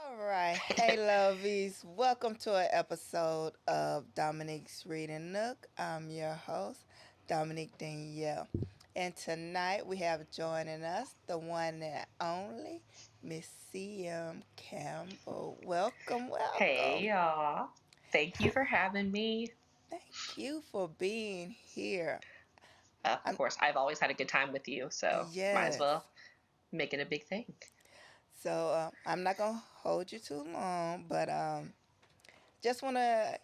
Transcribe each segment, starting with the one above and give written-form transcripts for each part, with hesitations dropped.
All right. Hey, lovies. Welcome to an episode of Dominique's Reading Nook. I'm your host, Dominique Danielle. And tonight we have joining us the one and only Miss C.M. Campbell. Welcome, Hey welcome. y'all. Thank you for having me. Thank you for being here. Of I'm, course, I've always had a good time with you, so might as yes. well make it a big thing. So I'm not going to hold you too long, but just want to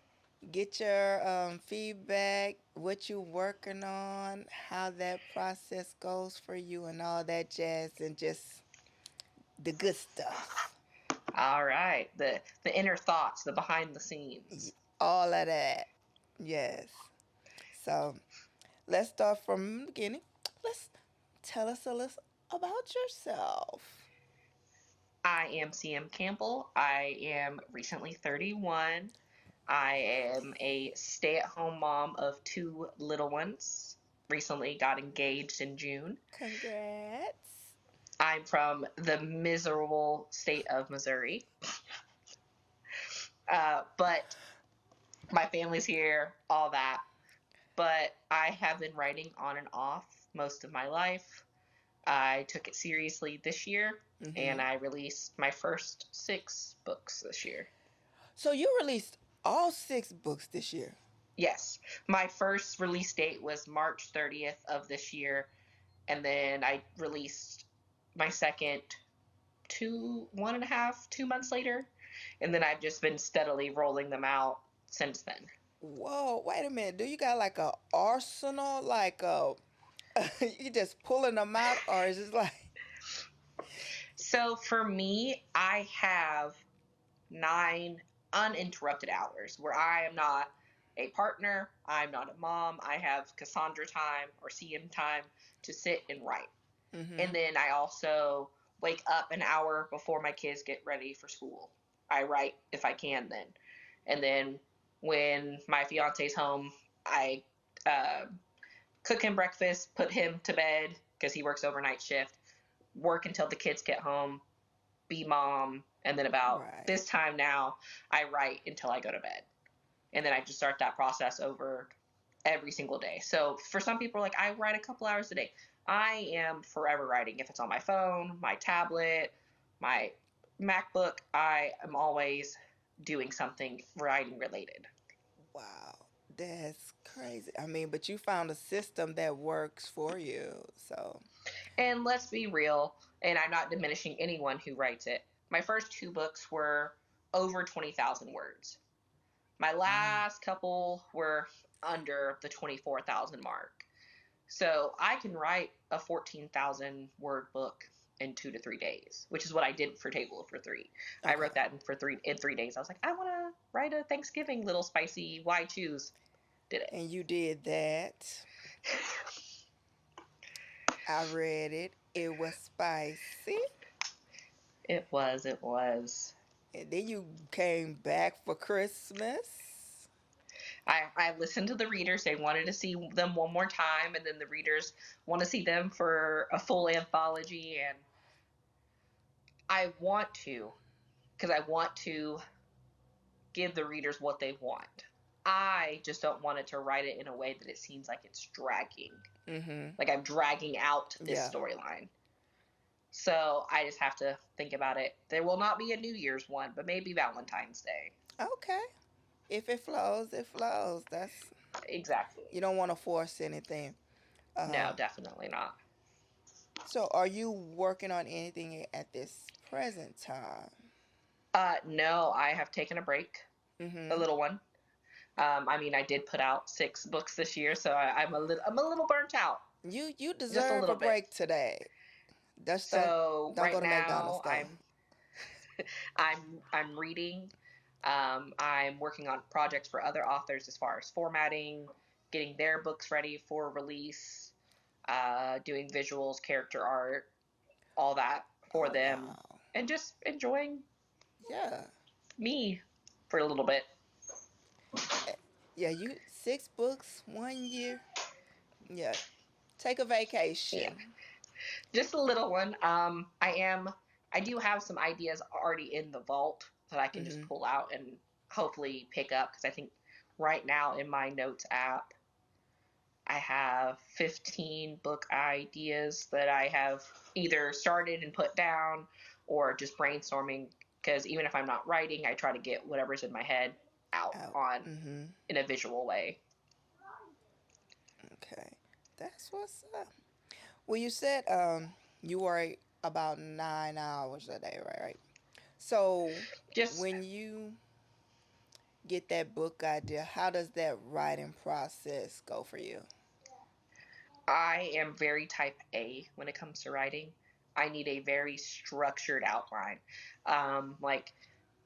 get your feedback, what you working on, how that process goes for you, and all that jazz, and just the good stuff. All right, the inner thoughts, the behind the scenes. All of that. Yes. So let's start from the beginning. Let's tell us a little about yourself. I am CM Campbell. I am recently 31. I am a stay-at-home mom of two little ones. Recently got engaged in June. Congrats. I'm from the miserable state of Missouri. But my family's here, all that. But I have been writing on and off most of my life. I took it seriously this year, Hmm. and I released my first six books this year. So you released all six books this year. Yes, my first release date was March 30th of this year, and then I released my second 2.5 months later, and then I've just been steadily rolling them out since then. Whoa, wait a minute. Do you got like a arsenal? Like you just pulling them out, or is it like So for me, I have 9 uninterrupted hours where I am not a partner, I'm not a mom, I have Cassandra time or CM time to sit and write. And mm-hmm. then I also wake up an hour before my kids get ready for school. I write if I can then. And then when my fiance's home, I uh, cook him breakfast, put him to bed because he works overnight shift, work until the kids get home, be mom, and then about Right. this time now, I write until I go to bed. And then I just start that process over every single day. So for some people, like, I write a couple hours a day. I am forever writing. If it's on my phone, my tablet, my MacBook, I am always doing something writing related. Wow. That's crazy. I mean, but you found a system that works for you. So, And let's be real, and I'm not diminishing anyone who writes it. My first two books were over 20,000 words. My mm, last couple were under the 24,000 mark. So I can write a 14,000 word book in 2 to 3 days, which is what I did for Table for Three. I okay. wrote that in 3 days. I was like, I want to write a Thanksgiving little spicy. Why choose? Did it. And you did that. I read it. It was spicy. It was. It was. And then you came back for Christmas. I listened to the readers. They wanted to see them one more time, and then the readers want to see them for a full anthology. And I want to, because I want to give the readers what they want. I just don't want it to write it in a way that it seems like it's dragging. Mm-hmm. Like I'm dragging out this Yeah. storyline. So I just have to think about it. There will not be a New Year's one, but maybe Valentine's Day. Okay. If it flows, it flows. That's Exactly. you don't want to force anything. No, Um, definitely not. so are you working on anything at this present time? No, I have taken a break, a Mm-hmm. little one. I mean, I did put out 6 books this year, so I'm a little burnt out, You just a deserve a little bit. break today. Just So don't go right to McDonald's now, though. I'm reading. I'm working on projects for other authors as far as formatting, getting their books ready for release, doing visuals, character art, all that for Oh them, wow. and just enjoying Yeah. me for a little bit. Eh, Yeah, you six books, 1 year. Yeah. Take a Yeah, vacation. just a little one. I am I do have some ideas already in the vault that I can just Mm-hmm. pull out and hopefully pick up because I think right now in my notes app I have 15 book ideas that I have either started and put down or just brainstorming because even if I'm not writing, I try to get whatever's in my head out Out. on Mm-hmm. in a visual way. Okay. That's what's up. Well, you said you work about 9 hours a day, right? Right. So Just when you get that book idea, how does that writing process go for you? I am very type A when it comes to writing. I need a very structured outline. Like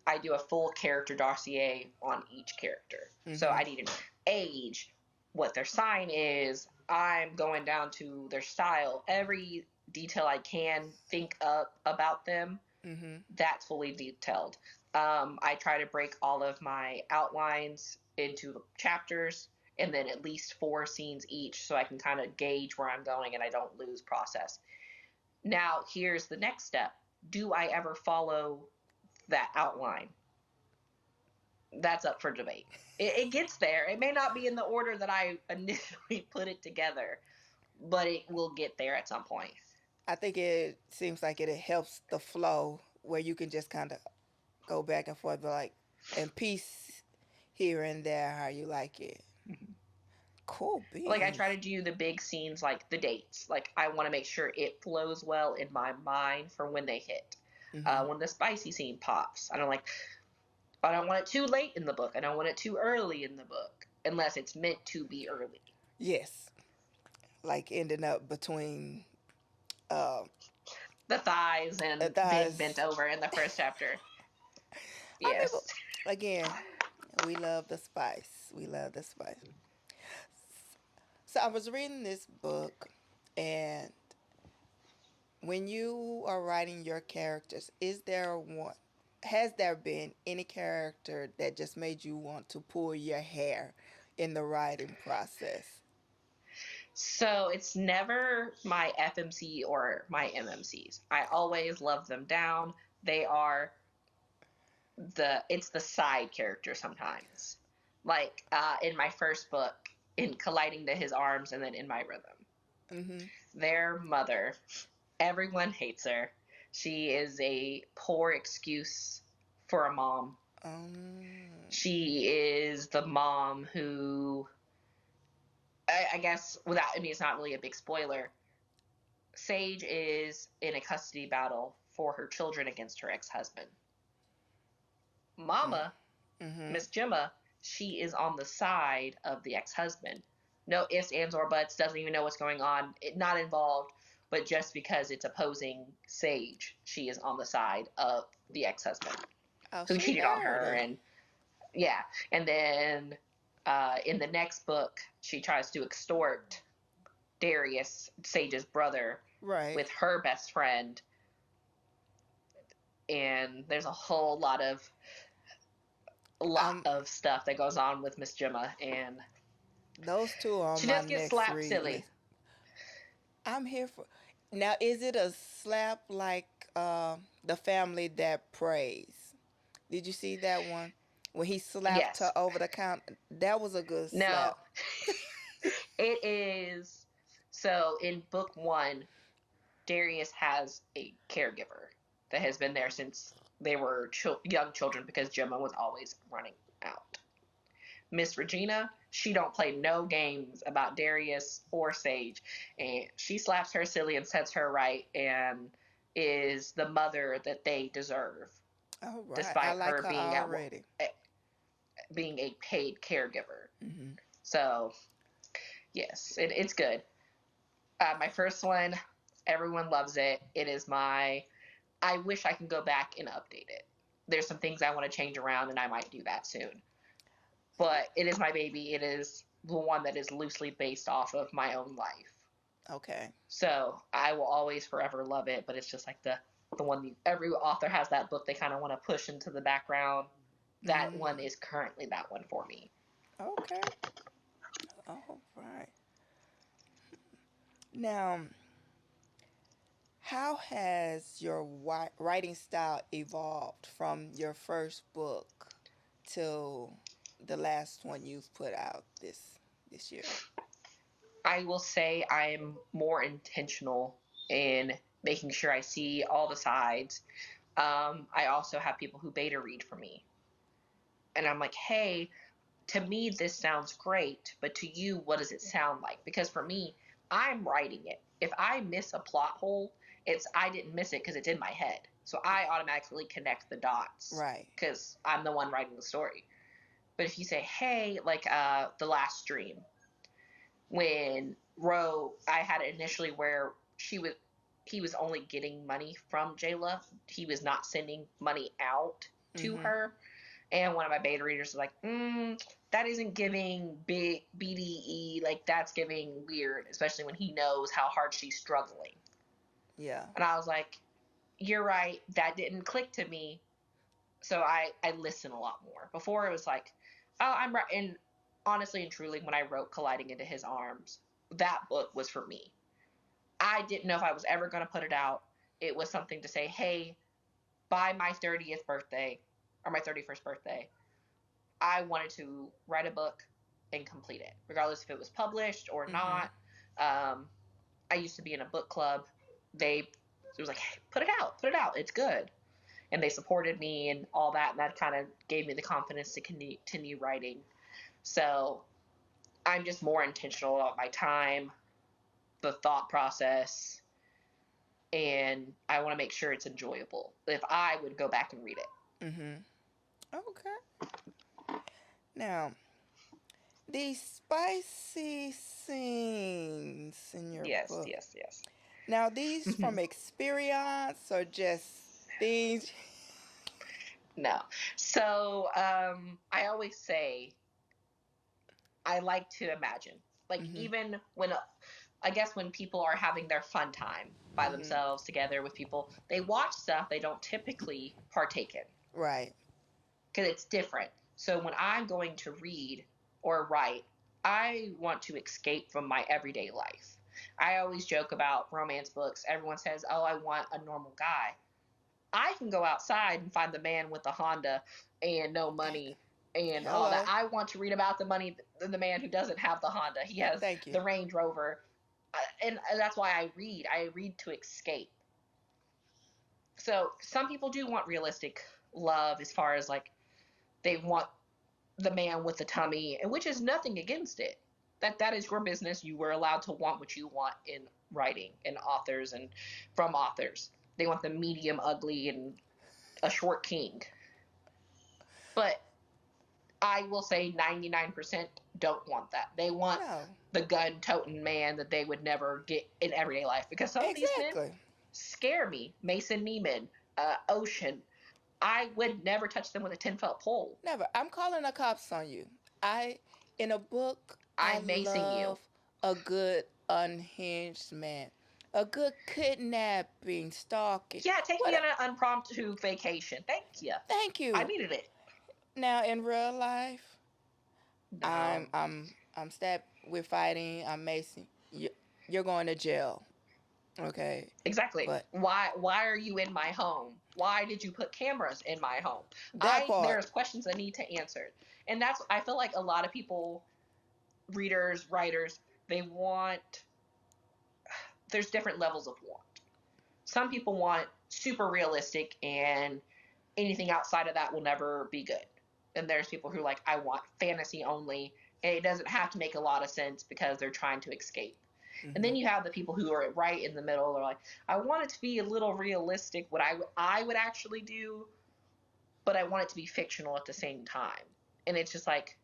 I do a full character dossier on each character. So Mm-hmm. I need an age, what their sign is. I'm going down to their style. Every detail I can think up about them, Mm-hmm. that's fully detailed. I try to break all of my outlines into chapters and then at least 4 scenes each so I can kind of gauge where I'm going and I don't lose process. Now, here's the next step. Do I ever follow that outline? That's up for debate. It gets there. It may not be in the order that I initially put it together, but it will get there at some point. I think it seems like it helps the flow where you can just kind of go back and forth, like, and piece here and there how you like it. Cool Like I beans. try to do the big scenes, like the dates. Like I want to make sure it flows well in my mind for when they hit. Mm-hmm. When the spicy scene pops, I don't want it too late in the book. I don't want it too early in the book, unless it's meant to be early. Yes, like ending up between uh, The thighs and being bent thighs. over in the first chapter. I mean, Yes. again, we love the spice. We love the spice. So I was reading this book, and when you are writing your characters, is there one? Has there been any character that just made you want to pull your hair in the writing process? So it's never my FMC or my MMCs. I always love them down. They are it's the side character sometimes. Like in my first book, in Colliding to His Arms and then In My Rhythm. Mm-hmm. Their mother, everyone hates her. She is a poor excuse for a mom. Um. She is the mom who I guess without I mean it's not really a big spoiler. Sage is in a custody battle for her children against her ex-husband. Mama, Mm-hmm. Miss Gemma, she is on the side of the ex-husband. No ifs, ands, or buts. Doesn't even know what's going on. Not involved. But just because it's opposing Sage, she is on the side of the ex-husband Oh, who cheated on sweetheart. her. And yeah, and then in the next book, she tries to extort Darius, Sage's brother, Right. with her best friend, and there's a lot Um. of stuff that goes on with Miss Gemma, and Those two are on she my does get next slapped read silly. list. I'm here for. Now, is it a slap like the family that prays? Did you see that one when he slapped her Yes. over the counter? That was a good No, slap. it is. So in book one, Darius has a caregiver that has been there since they were young children because Gemma was always running out. Miss Regina, she don't play no games about Darius or Sage, and she slaps her silly and sets her right and is the mother that they deserve, All right, I despite like her her already. being a paid caregiver. Hmm. So yes, it's good. My first one, everyone loves it. It is my. I wish I can go back and update it. There's some things I want to change around, and I might do that soon. But it is my baby. It is the one that is loosely based off of my own life. Okay. So I will always forever love it. But it's just like the one every author has that book they kind of want to push into the background. That Mm, one is currently that one for me. okay. All right. Now, How has your writing style evolved from your first book to the last one you've put out this year? I will say I'm more intentional in making sure I see all the sides. I also have people who beta read for me. And I'm like, hey, to me, this sounds great, but to you, what does it sound like? Because for me, I'm writing it. If I miss a plot hole, it's I didn't miss it because it's in my head. So I automatically connect the dots Right. because I'm the one writing the story. But if you say, hey, like the last stream, when Ro, I had it initially where he was only getting money from Jayla. He was not sending money out to Mm-hmm. her. And one of my beta readers was like, that isn't giving big BDE, like that's giving weird, especially when he knows how hard she's struggling. Yeah. And I was like, you're right, that didn't click to me. So I listen a lot more. Before it was like, oh, I'm right. And honestly and truly, when I wrote Colliding into His Arms, that book was for me. I didn't know if I was ever going to put it out. It was something to say, hey, by my 30th birthday or my 31st birthday, I wanted to write a book and complete it, regardless if it was published or Mm-hmm. not. I used to be in a book club. It was like, hey, put it out, it's good, and they supported me and all that, and that kind of gave me the confidence to continue writing. So I'm just more intentional about my time, the thought process, and I want to make sure it's enjoyable. If I would go back and read it. Mm-hmm. Okay. Now, these spicy scenes in your Yes, book. yes, yes. Now, these from experience or just things? No. So I always say I like to imagine. Like Mm-hmm. even when I guess when people are having their fun time by Mm-hmm. themselves together with people, they watch stuff they don't typically partake in Right. because it's different. So when I'm going to read or write, I want to escape from my everyday life. I always joke about romance books. Everyone says, "Oh, I want a normal guy." I can go outside and find the man with the Honda and no money and all that. Hello. I want to read about the man who doesn't have the Honda. He has Thank you. the Range Rover, and that's why I read. I read to escape. So some people do want realistic love, as far as like they want the man with the tummy, and which is nothing against it. That is your business. You were allowed to want what you want in writing and authors and from authors. They want the medium ugly and a short king. But I will say 99% don't want that. They want No. the gun toting man that they would never get in everyday life, because some of these men Exactly. scare me. Mason Neiman, Ocean. I would never touch them with a 10-foot pole. Never. I'm calling the cops on you. I, in a book, I I'm macing you. love a good unhinged man. A good kidnapping, stalking. Yeah, take me What? on an impromptu vacation. Thank you. Thank I you. needed it. Now in real life, I'm No. I'm I'm stabbed. We're fighting. I'm Mason. You're going to jail. Okay. Exactly. But Why are you in my home? Why did you put cameras in my home? that part. There's questions I need to answer. And that's I feel like a lot of people, readers, writers, they want there's different levels of want. Some people want super realistic and anything outside of that will never be good. And there's people who are like, I want fantasy only, and it doesn't have to make a lot of sense because they're trying to escape. And Mm-hmm. then you have the people who are right in the middle. They're like, I want it to be a little realistic, what I would actually do, but I want it to be fictional at the same time. And it's just like,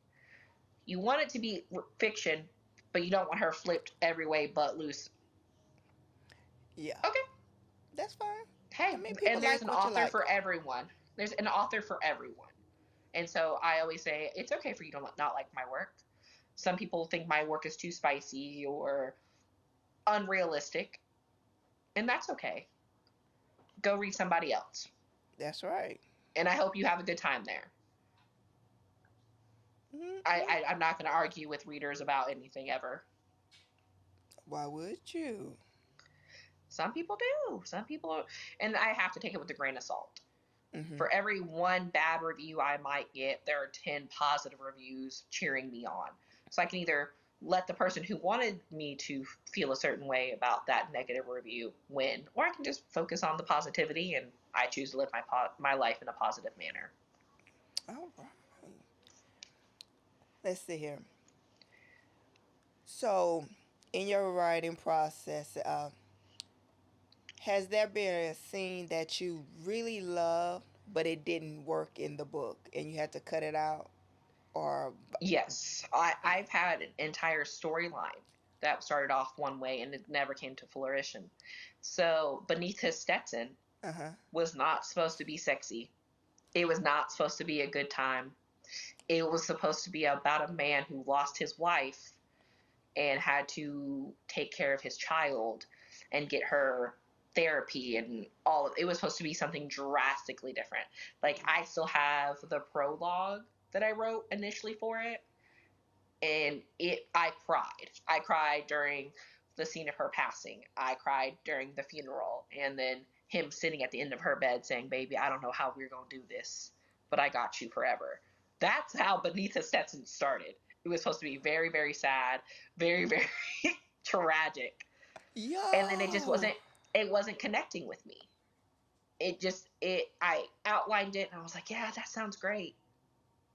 you want it to be fiction, but you don't want her flipped every way but loose. Yeah. Okay, That's fine. I hey, mean, people and there's like an what you author like. for everyone. There's an author for everyone. And so I always say it's okay for you to not like my work. Some people think my work is too spicy or unrealistic, and that's okay. Go read somebody else. That's right. And I hope you have a good time there. Mm-hmm. I'm not going to argue with readers about anything ever. Why would you? Some people do. Some people, and I have to take it with a grain of salt. Mm-hmm. For every one bad review I might get, there are 10 positive reviews cheering me on. So I can either let the person who wanted me to feel a certain way about that negative review win, or I can just focus on the positivity and I choose to live my life in a positive manner. All right. Let's see here. So, in your writing process, has there been a scene that you really loved, but it didn't work in the book, and you had to cut it out, or Yes, I've had an entire storyline that started off one way and it never came to fruition. So, beneath his Stetson uh huh. was not supposed to be sexy. It was not supposed to be a good time. It was supposed to be about a man who lost his wife and had to take care of his child and get her therapy and all of it. Was supposed to be something drastically different. Like, I still have the prologue that I wrote initially for it, and I cried during the scene of her passing. I cried during the funeral, and then him sitting at the end of her bed saying, "Baby, I don't know how we're going to do this, but I got you forever." That's how Beneath the Stetson started. It was supposed to be very, very sad, very, very tragic, and then Yo, it wasn't connecting with me. I outlined it and I was like, yeah, that sounds great.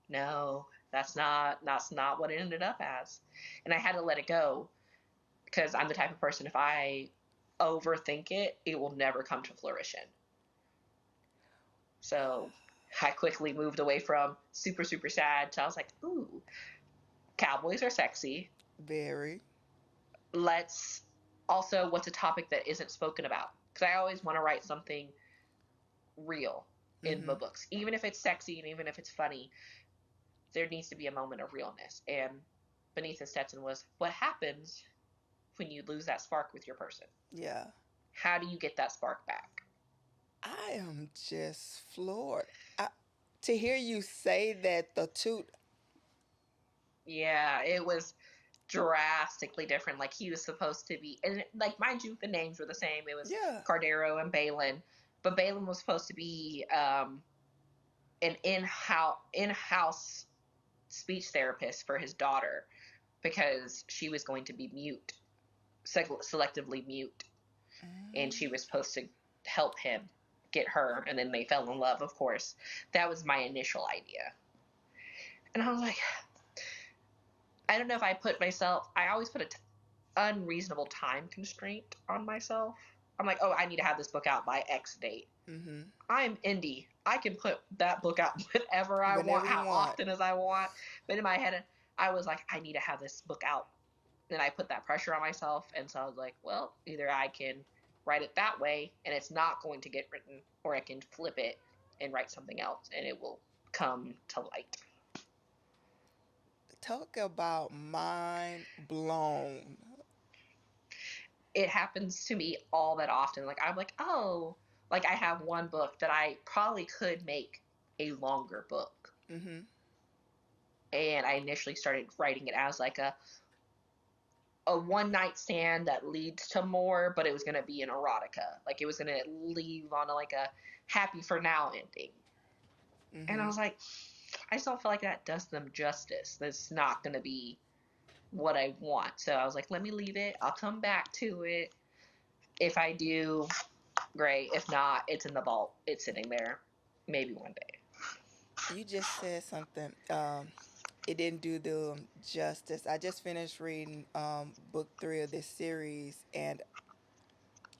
No, that's not what it ended up as. And I had to let it go because I'm the type of person, if I overthink it, it will never come to fruition. So I quickly moved away from super, super sad to, I was like, ooh, cowboys are sexy. very. Let's also, what's a topic that isn't spoken about? Because I always want to write something real in Mm-hmm. the books. Even if it's sexy and even if it's funny, there needs to be a moment of realness. And Beneath the Stetson was, what happens when you lose that spark with your person? Yeah. How do you get that spark back? I am just floored. I, to hear you say that the two, Yeah, it was drastically different. Like, he was supposed to be, and like, mind you, the names were the same. It was yeah. Cardero and Balin, but Balin was supposed to be an in-house speech therapist for his daughter because she was going to be mute, selectively mute, and she Mm. was supposed to help him get her, and then they fell in love, of course. That was my initial idea. And I was like, I don't know if I always put an unreasonable time constraint on myself. I'm like, oh, I need to have this book out by X date. Mm-hmm. I'm indie. I can put that book out whenever I Whenever want, you how want. often as I want. But in my head, I was like, I need to have this book out. And I put that pressure on myself. And so I was like, well, either I can write it that way and it's not going to get written, or I can flip it and write something else and it will come to light. Talk about mind blown. It happens to me all that often. Like, I'm like, oh, like, I have one book that I probably could make a longer book. Mm-hmm. And I initially started writing it as like a one night stand that leads to more, but it was going to be an erotica. Like, it was going to leave on like a happy for now ending. And I Mm-hmm. was like, I just don't feel like that does them justice. That's not going to be what I want. So I was like, let me leave it. I'll come back to it. If I do, great. If not, it's in the vault. It's sitting there. Maybe one day. You just said something. It didn't do the justice. I just finished reading book 3 of this series, and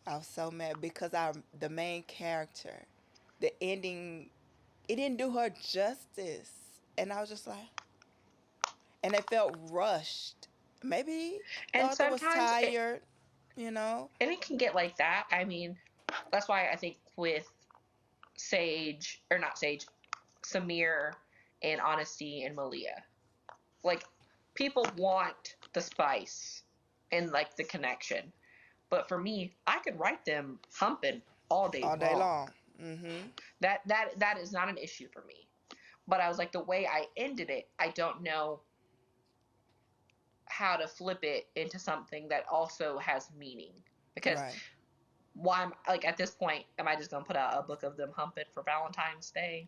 I was so mad because the main character, the ending, it didn't do her justice, and I was just like, and it felt rushed. Maybe the And author was sometimes tired, you know. it can get like that. I mean, that's why I think with Sage, or not Sage, Samir and Honesty and Malia, like, people want the spice and like the connection. But for me, I could write them humping all day All day long. long. Mm-hmm. That is not an issue for me. But I was like, the way I ended it, I don't know how to flip it into something that also has meaning. Because Right. why am like at this point, am I just gonna put out a book of them humping for Valentine's Day?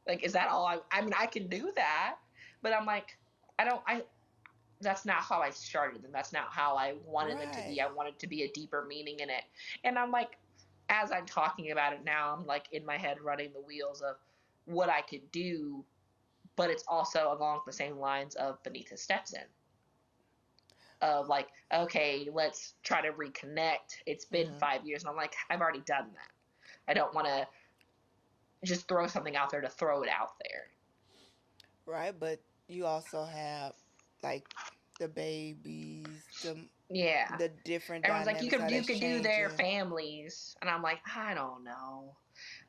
Like, is that all I mean, I can do that, but I'm like, I that's not how I started them. That's not how I wanted them to Right. be. I wanted to be a deeper meaning in it. And I'm like, as I'm talking about it now, I'm like in my head running the wheels of what I could do, but it's also along the same lines of Beneath His Stetson. Of like, okay, let's try to reconnect. It's been Hmm. 5 years, and I'm like, I've already done that. I don't want to just throw something out there to throw it out there. Right, but you also have like the babies, Yeah, the different everyone's like, dynamics how you that's could do their changing. families, and I'm like, I don't know.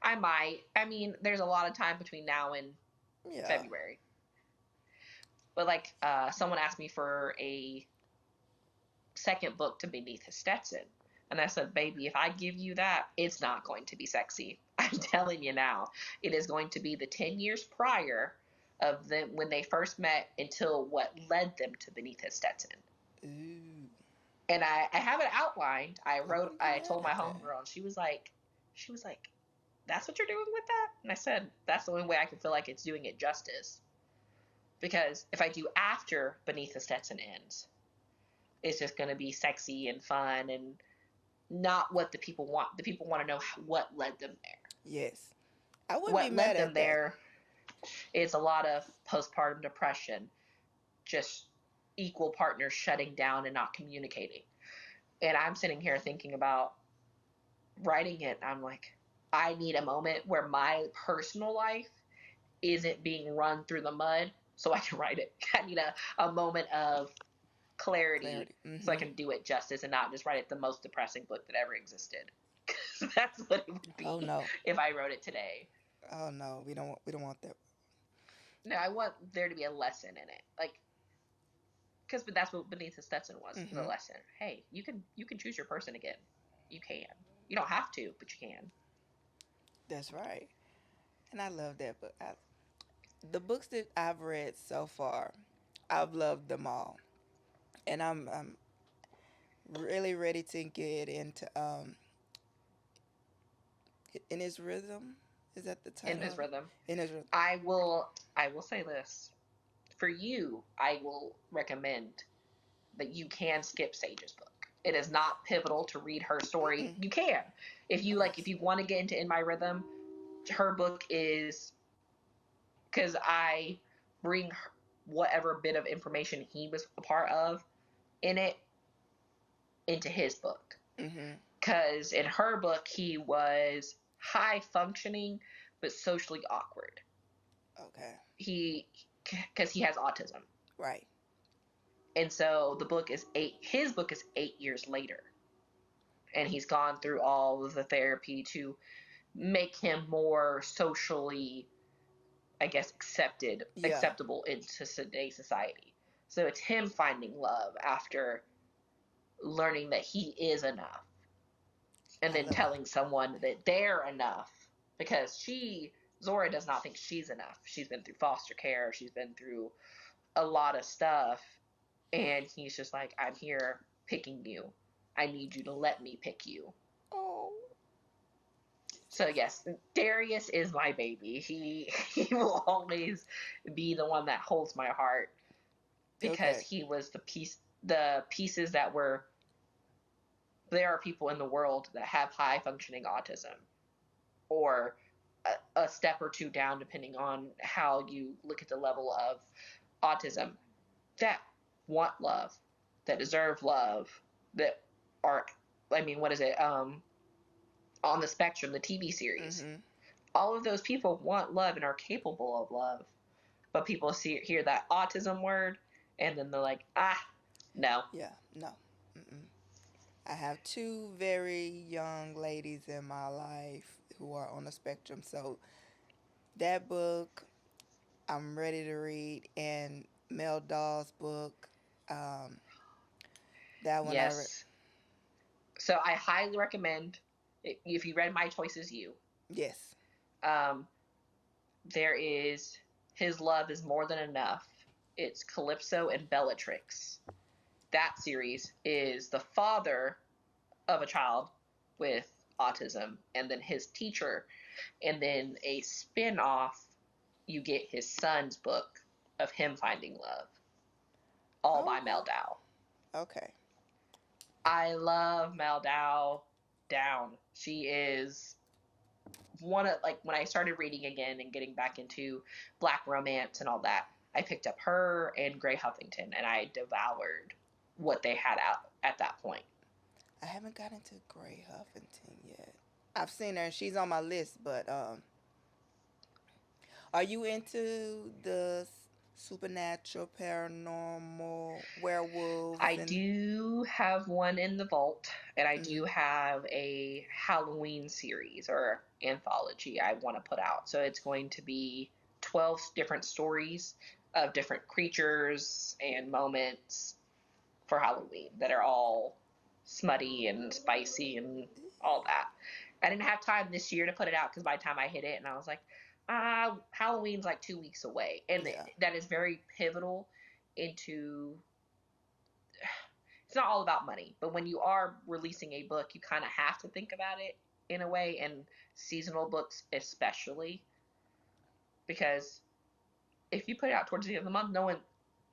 I might. I mean, there's a lot of time between now and Yeah. February. But like, someone asked me for a second book to Beneath His Stetson, and I said, baby, if I give you that, it's not going to be sexy. I'm telling you now, it is going to be the 10 years prior of them when they first met until what led them to Beneath His Stetson. Ooh. And I have it outlined. I wouldn't be I mad told my at that. homegirl, and she was like, that's what you're doing with that? And I said, that's the only way I can feel like it's doing it justice. Because if I do after Beneath the Stetson ends, it's just going to be sexy and fun and not what the people want. The people want to know what led them there. Yes. I wouldn't be What mad led them at that. there is a lot of postpartum depression, just equal partners shutting down and not communicating. And I'm sitting here thinking about writing it. I'm like, I need a moment where my personal life isn't being run through the mud so I can write it. I need a moment of clarity Clarity. so I Hmm. can do it justice and not just write it the most depressing book that ever existed. That's what it would Oh be no. if I wrote it today. Oh no. We don't want that. No, I want there to be a lesson in it. Like, because that's what Beneath the Stetson was a Hmm. lesson. Hey, you can choose your person again. You can. You don't have to, but you can. That's right. And I love that book. The books that I've read so far, I've loved them all, and I'm really ready to get into in his rhythm. Is that the In title his of it? rhythm. In his rhythm. I will say this. For you, I will recommend that you can skip Sage's book. It is not pivotal to read her story. Mm-mm. You can. If you Oh like if yes. you want to get into In My Rhythm, her book is cuz I bring whatever bit of information he was a part of in it into his book. Mm-hmm. Cuz in her book he was high functioning but socially awkward. Okay. He cuz he has autism. Right. And so the book is 8 his book is 8 years later, and he's gone through all of the therapy to make him more socially, I guess, Yeah. acceptable into today's society. So it's him finding love after learning that he is enough, and I then love. telling someone that they're enough, because Zora does not think she's enough. She's been through foster care, she's been through a lot of stuff, and he's just like, I'm here picking you. I need you to let me pick you. Oh. So yes, Darius is my baby. He will always be the one that holds my heart because Okay. he was the pieces that were there are people in the world that have high functioning autism or a step or two down depending on how you look at the level of autism that want love, that deserve love, that are I mean what is it on the spectrum, the TV series. Mm-hmm. All of those people want love and are capable of love, but people hear that autism word and then they're like, ah, no. Yeah. No. Mm-mm. I have two very young ladies in my life who are on the spectrum, so that book I'm ready to read, and Mel Dawes' book, um, that one I read. Yes. So I highly recommend if you read My Choice Is You. Yes. Um, there is His Love is More Than Enough. It's Calypso and Bellatrix. That series is the father of a child with autism, and then his teacher, and then a spin-off, you get his son's book of him finding love, all by Oh, Mel Dow. okay. I love Mel Dow down. She is one of, like, when I started reading again and getting back into black romance and all that, I picked up her and Gray Huffington and I devoured what they had out at that point. I haven't gotten to Gray Huffington yet. I've seen her and she's on my list, but are you into the supernatural, paranormal, werewolves, I and do have one in the vault, and I mm, do have a Halloween series or anthology I want to put out. So it's going to be 12 different stories of different creatures and moments for Halloween that are all smutty and spicy and all that. I didn't have time this year to put it out because by the time I hit it, and I was like, Halloween's like 2 weeks away. And yeah, that is very pivotal into, it's not all about money, but when you are releasing a book, you kind of have to think about it in a way, and seasonal books especially, because if you put it out towards the end of the month, no one,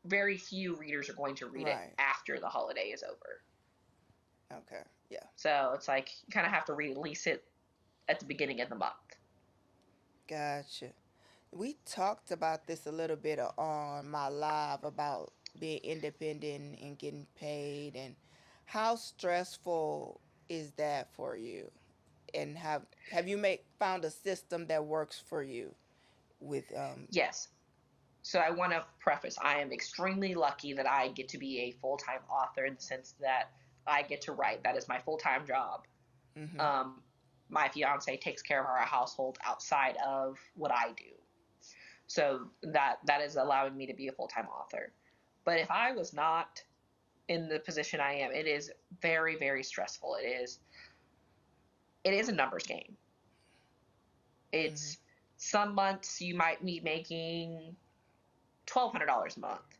very few readers are going to read it right, after the holiday is over. okay, yeah, So it's like you kind of have to release it at the beginning of the month. gotcha. We talked about this a little bit on my live about being independent and getting paid, and how stressful is that for you? And have you made found a system that works for you with Yes. So I want to preface, I am extremely lucky that I get to be a full-time author in the sense that I get to write. That is my full-time job. mhm, Um, my fiance takes care of our household outside of what I do. So that is allowing me to be a full-time author. But if I was not in the position I am, it is very, very stressful. It is a numbers game. mhm, It's, some months you might be making $1,200 a month.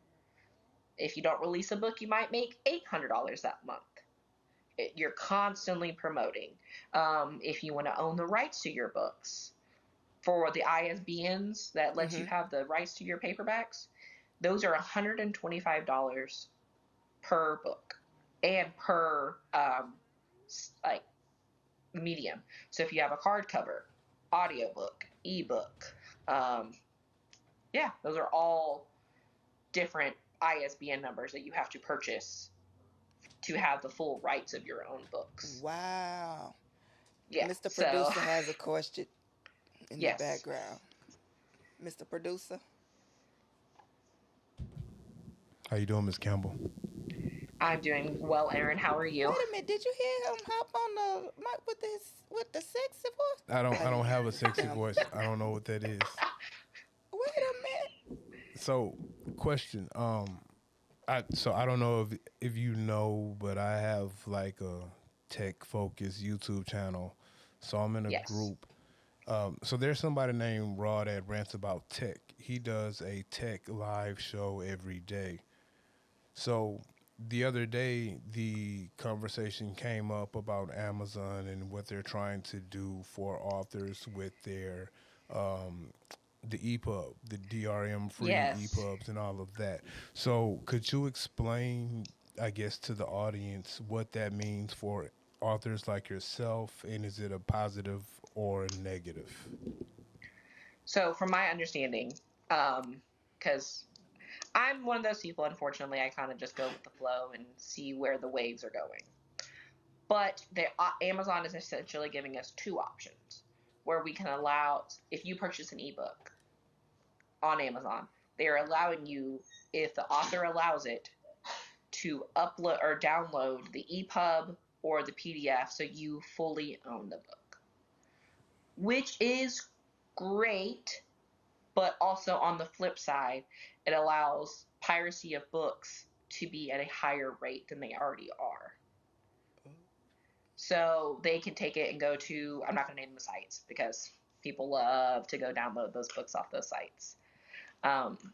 If you don't release a book, you might make $800 that month. You're constantly promoting. If you want to own the rights to your books, for the ISBNs that lets you mhm. have the rights to your paperbacks, those are $125 per book and per like medium. So if you have a hardcover, audiobook, ebook, um, yeah, those are all different ISBN numbers that you have to purchase to have the full rights of your own books. Wow. Yeah, Mr. so Producer has a question in the yes, background. Mr. Producer. How you doing, Miss Campbell? I'm doing well, Aaron. How are you? Wait a minute, did you hear him hop on the mic with the sexy voice? I don't have a sexy Damn. voice. I don't know what that is. Wait a minute. So, question. I don't know if you know, but I have like a tech focused YouTube channel. So I'm in a Yes. group. So there's somebody named Rod that rants about tech. He does a tech live show every day. So the other day, the conversation came up about Amazon and what they're trying to do for authors with their um, the EPUB, the DRM free Yes. EPUBs, and all of that. So could you explain, I guess, to the audience what that means for authors like yourself, and is it a positive or a negative? So, from my understanding, because I'm one of those people, unfortunately, I kind of just go with the flow and see where the waves are going. But Amazon is essentially giving us two options where we can allow, if you purchase an ebook on Amazon, they are allowing you, if the author allows it, to upload or download the EPUB or the PDF so you fully own the book, which is great. But also on the flip side, it allows piracy of books to be at a higher rate than they already are. So they can take it and go to, I'm not going to name the sites because people love to go download those books off those sites,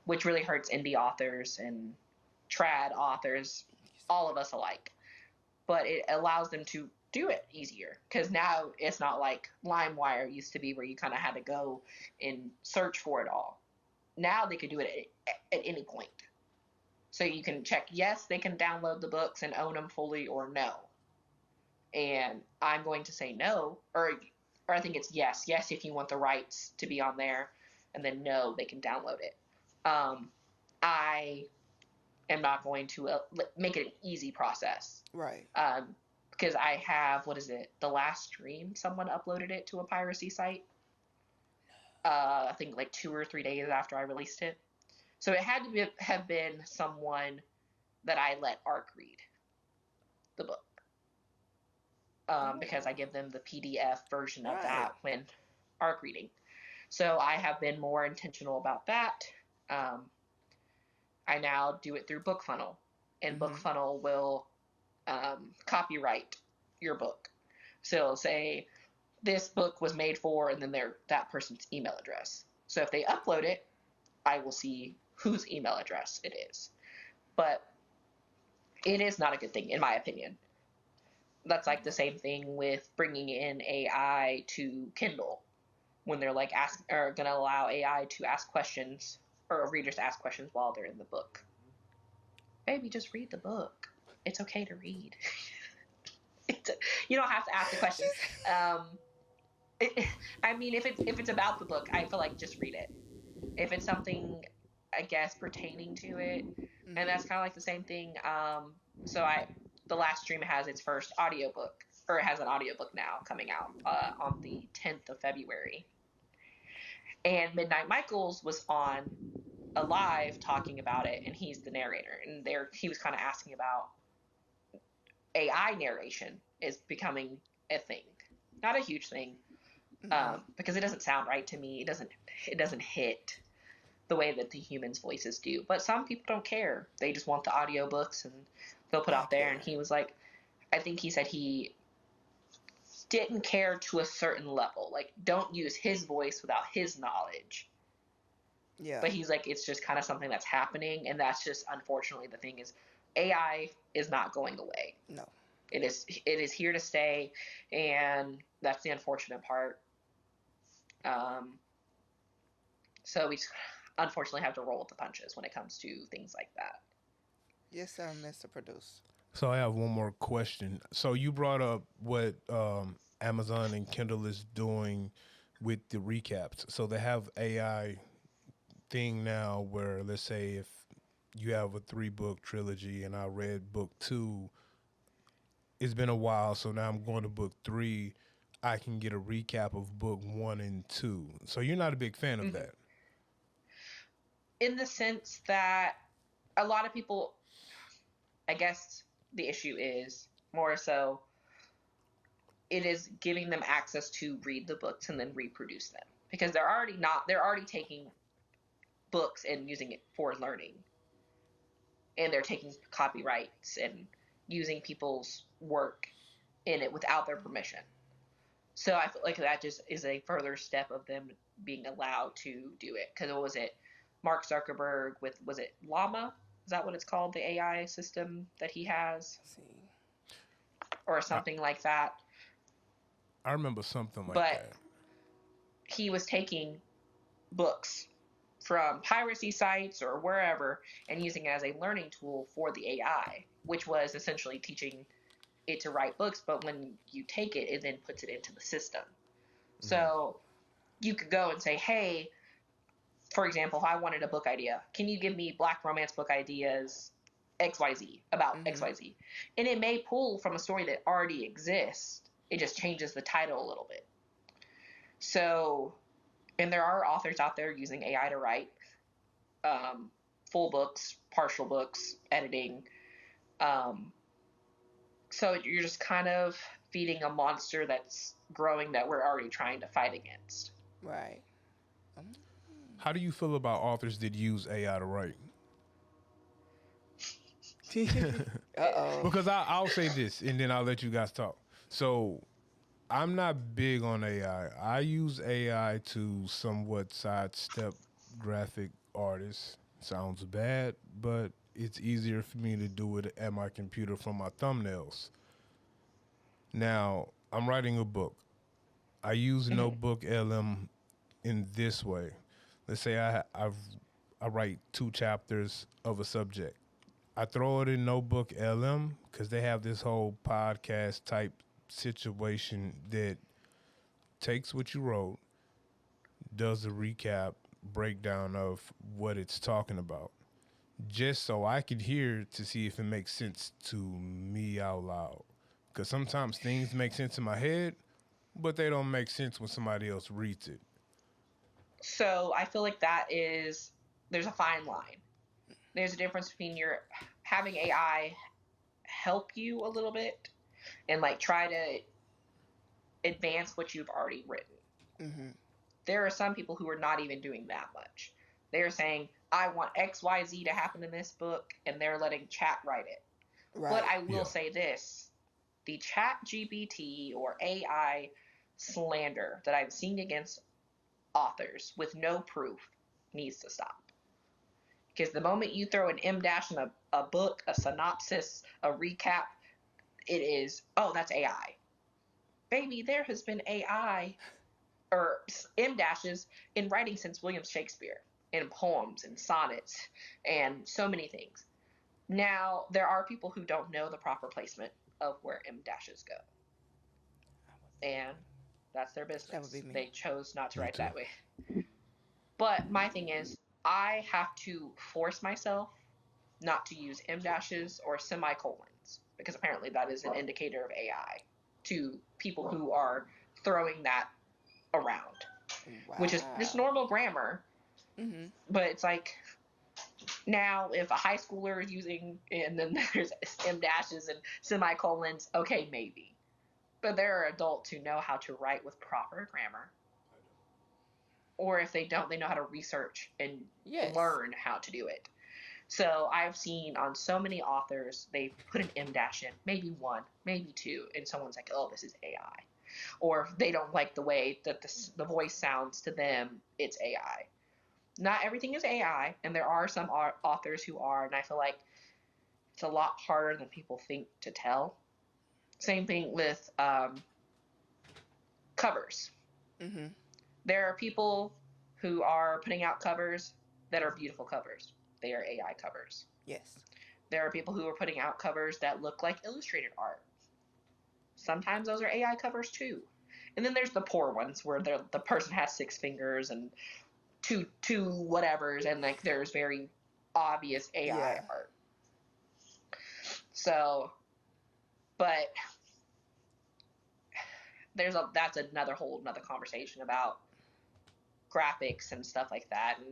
which really hurts indie authors and trad authors, all of us alike. But it allows them to do it easier, because now it's not like LimeWire used to be, where you kind of had to go and search for it all. Now they could do it at any point. So you can check yes, they can download the books and own them fully, or no. And I'm going to say no, or I think it's yes, yes if you want the rights to be on there, and then no, they can download it. I am not going to make it an easy process. Right. Because I have, what is it? The last stream, someone uploaded it to a piracy site. I think like 2 or 3 days after I released it. So it had to have been someone that I let ARC read the book. Because I give them the PDF version of that when ARC reading. So I have been more intentional about that. I now do it through BookFunnel, and BookFunnel will copyright your book. So it'll say this book was made for, and then that person's email address. So if they upload it, I will see whose email address it is. But it is not a good thing, in my opinion. That's like the same thing with bringing in AI to Kindle, when they're like going to allow AI to ask questions, or readers to ask questions while they're in the book. Baby, just read the book. It's okay to read. You don't have to ask the question. I mean, if it's about the book, I feel like just read it. If it's something, I guess, pertaining to it, and that's kind of like the same thing. So the last stream has its first audiobook, or it has an audiobook now coming out on the 10th of February. And Midnight Michaels was on a live talking about it, and he's the narrator. And he was kind of asking about AI narration is becoming a thing, not a huge thing, because it doesn't sound right to me. It doesn't hit the way that the humans' voices do. But some people don't care. They just want the audiobooks, and they'll put out there. And he was like, I think he said he didn't care to a certain level. Like, don't use his voice without his knowledge. Yeah. But he's like, it's just kind of something that's happening, and that's just, unfortunately, the thing is, AI is not going away. No. It is here to stay, and that's the unfortunate part. So we unfortunately have to roll with the punches when it comes to things like that. Yes, sir, Mr. Produce. So I have one more question. So you brought up what Amazon and Kindle is doing with the recaps. So they have AI thing now where, let's say, if you have a 3-book trilogy and I read book 2, it's been a while, so now I'm going to book 3. I can get a recap of book 1 and 2. So you're not a big fan of that. In the sense that a lot of people, I guess the issue is more so it is giving them access to read the books and then reproduce them, because they're already taking books and using it for learning, and they're taking copyrights and using people's work in it without their permission. So I feel like that just is a further step of them being allowed to do it. Because what was it? Mark Zuckerberg was it Llama? Is that what it's called? The AI system that he has? Let's see. Or something like that. I remember something like that. He was taking books from piracy sites or wherever and using it as a learning tool for the AI, which was essentially teaching it to write books, but when you take it, it then puts it into the system. So you could go and say, hey, for example, I wanted a book idea. Can you give me Black romance book ideas XYZ, about XYZ? And it may pull from a story that already exists. It just changes the title a little bit. So, and there are authors out there using AI to write full books, partial books, editing. So you're just kind of feeding a monster that's growing that we're already trying to fight against. Right. How do you feel about authors that use AI to write? Uh-oh. Because I'll say this, and then I'll let you guys talk. So I'm not big on AI. I use AI to somewhat sidestep graphic artists. Sounds bad, but it's easier for me to do it at my computer from my thumbnails. Now, I'm writing a book. I use Hmm. Notebook LM in this way. Let's say I write 2 chapters of a subject. I throw it in Notebook LM because they have this whole podcast type situation that takes what you wrote, does a recap, breakdown of what it's talking about, just so I can hear to see if it makes sense to me out loud. Because sometimes things make sense in my head, but they don't make sense when somebody else reads it. So I feel like there's a fine line. There's a difference between your having AI help you a little bit and like try to advance what you've already written. Mm-hmm. There are some people who are not even doing that much. They're saying, I want XYZ to happen in this book, and they're letting chat write it. But Right. I will Yeah. say this, the chat GPT or AI slander that I've seen against authors with no proof needs to stop. Because the moment you throw an M dash in a book, a synopsis, a recap, it is, oh, that's AI. Baby, there has been AI or M dashes in writing since William Shakespeare, in poems and sonnets and so many things. Now, there are people who don't know the proper placement of where M dashes go, and that's their That would be business. me. They chose not to Me write too. that way. But my thing is, I have to force myself not to use M dashes or semicolons because apparently that is an indicator of AI to people who are throwing that around, which is just Wow. normal grammar. Mm-hmm. But it's like now if a high schooler is using and then there's M dashes and semicolons, okay, maybe. But there are adults who know how to write with proper grammar. Or if they don't, they know how to research and Yes. learn how to do it. So I've seen on so many authors, they put an M dash in, maybe one, maybe two, and someone's like, oh, this is AI. Or if they don't like the way that the voice sounds to them, it's AI. Not everything is AI, and there are some authors who are, and I feel like it's a lot harder than people think to tell. Same thing with covers. Mm-hmm. There are people who are putting out covers that are beautiful covers. They are AI covers. Yes. There are people who are putting out covers that look like illustrated art. Sometimes those are AI covers too. And then there's the poor ones where the person has 6 fingers and two whatevers, and like there's very obvious AI Yeah. art. So, but that's another conversation about graphics and stuff like that, and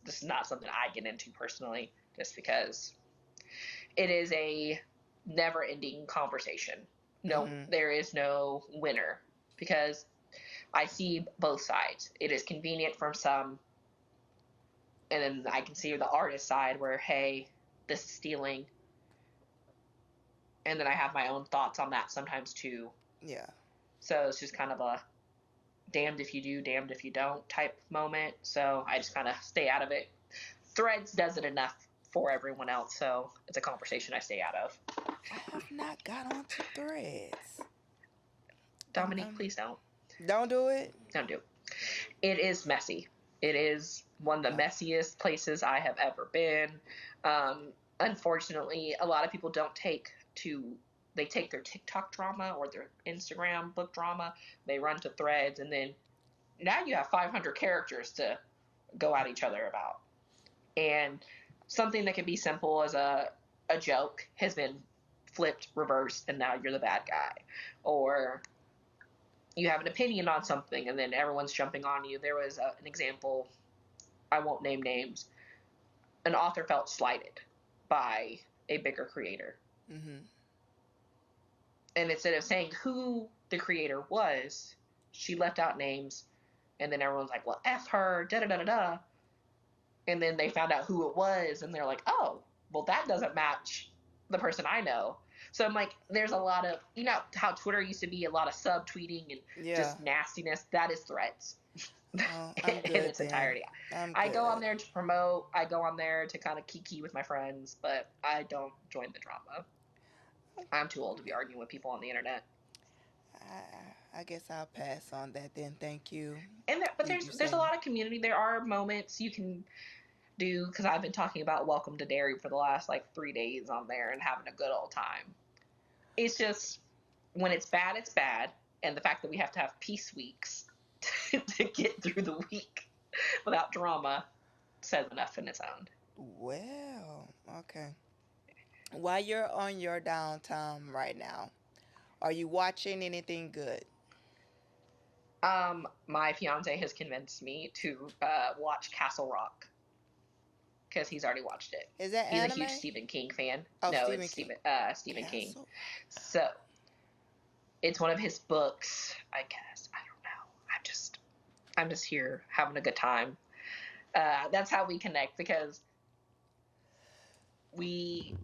this is not something I get into personally, just because it is a never-ending conversation. No, Mm-hmm. there is no winner because I see both sides. It is convenient for some, and then I can see the artist side where, hey, this is stealing, and then I have my own thoughts on that sometimes too. Yeah. So it's just kind of a damned if you do, damned if you don't type moment. So I just kind of stay out of it. Threads does it enough for everyone else, so it's a conversation I stay out of. I have not got onto threads. Dominique, please don't. Don't do it. Don't do. It is messy. It is one of the Oh. messiest places I have ever been. Unfortunately, a lot of people don't take to they take their TikTok drama or their Instagram book drama, they run to threads, and then now you have 500 characters to go at each other about. And something that can be simple as a joke has been flipped, reversed, and now you're the bad guy. Or you have an opinion on something and then everyone's jumping on you. There was an example, I won't name names. An author felt slighted by a bigger creator. Mm-hmm. And instead of saying who the creator was, she left out names. And then everyone's like, well, F her, da da da da da. And then they found out who it was. And they're like, oh, well, that doesn't match the person I know. So I'm like, there's a lot of, you know, how Twitter used to be a lot of subtweeting and Yeah. just nastiness. That is threads. Oh, I'm In good its then. entirety. I'm I go on good. there to promote. I go on there to kind of kiki with my friends, but I don't join the drama. I'm too old to be arguing with people on the internet. I guess I'll pass on that then. Thank you. And but You there's a said lot of community. There are moments you can do, because I've been talking about Welcome to Dairy for the last like 3 days on there and having a good old time. It's just when it's bad, and the fact that we have to have peace weeks to get through the week without drama says enough in its own. well, okay. While you're on your downtime right now, are you watching anything good? My fiance has convinced me to watch Castle Rock because he's already watched it. Is that He's a huge anime? Stephen King fan. Oh, No, Stephen it's King. Stephen King. Castle. So it's one of his books. I guess I don't know. I'm just here having a good time. That's how we connect, because we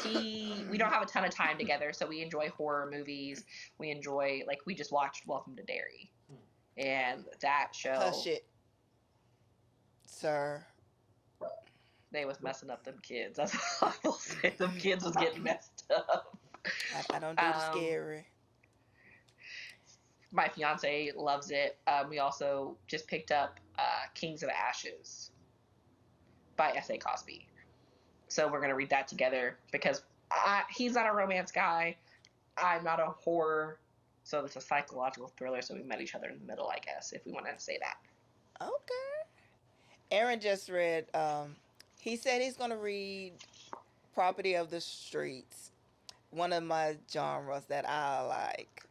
we don't have a ton of time together, so we enjoy horror movies. We enjoy, like, we just watched Welcome to Dairy, and that show, Hush it, sir. they was messing up them kids. That's all I will say. Them kids was getting messed up. I don't do the Um, scary. my fiance loves it. We also just picked up Kings of Ashes by S.A. Cosby. So we're going to read that together, because he's not a romance guy. I'm not a horror. So it's a psychological thriller. So we met each other in the middle, I guess, if we want to say that. Okay. Aaron just read. He said he's gonna read Property of the Streets, one of my genres that I like.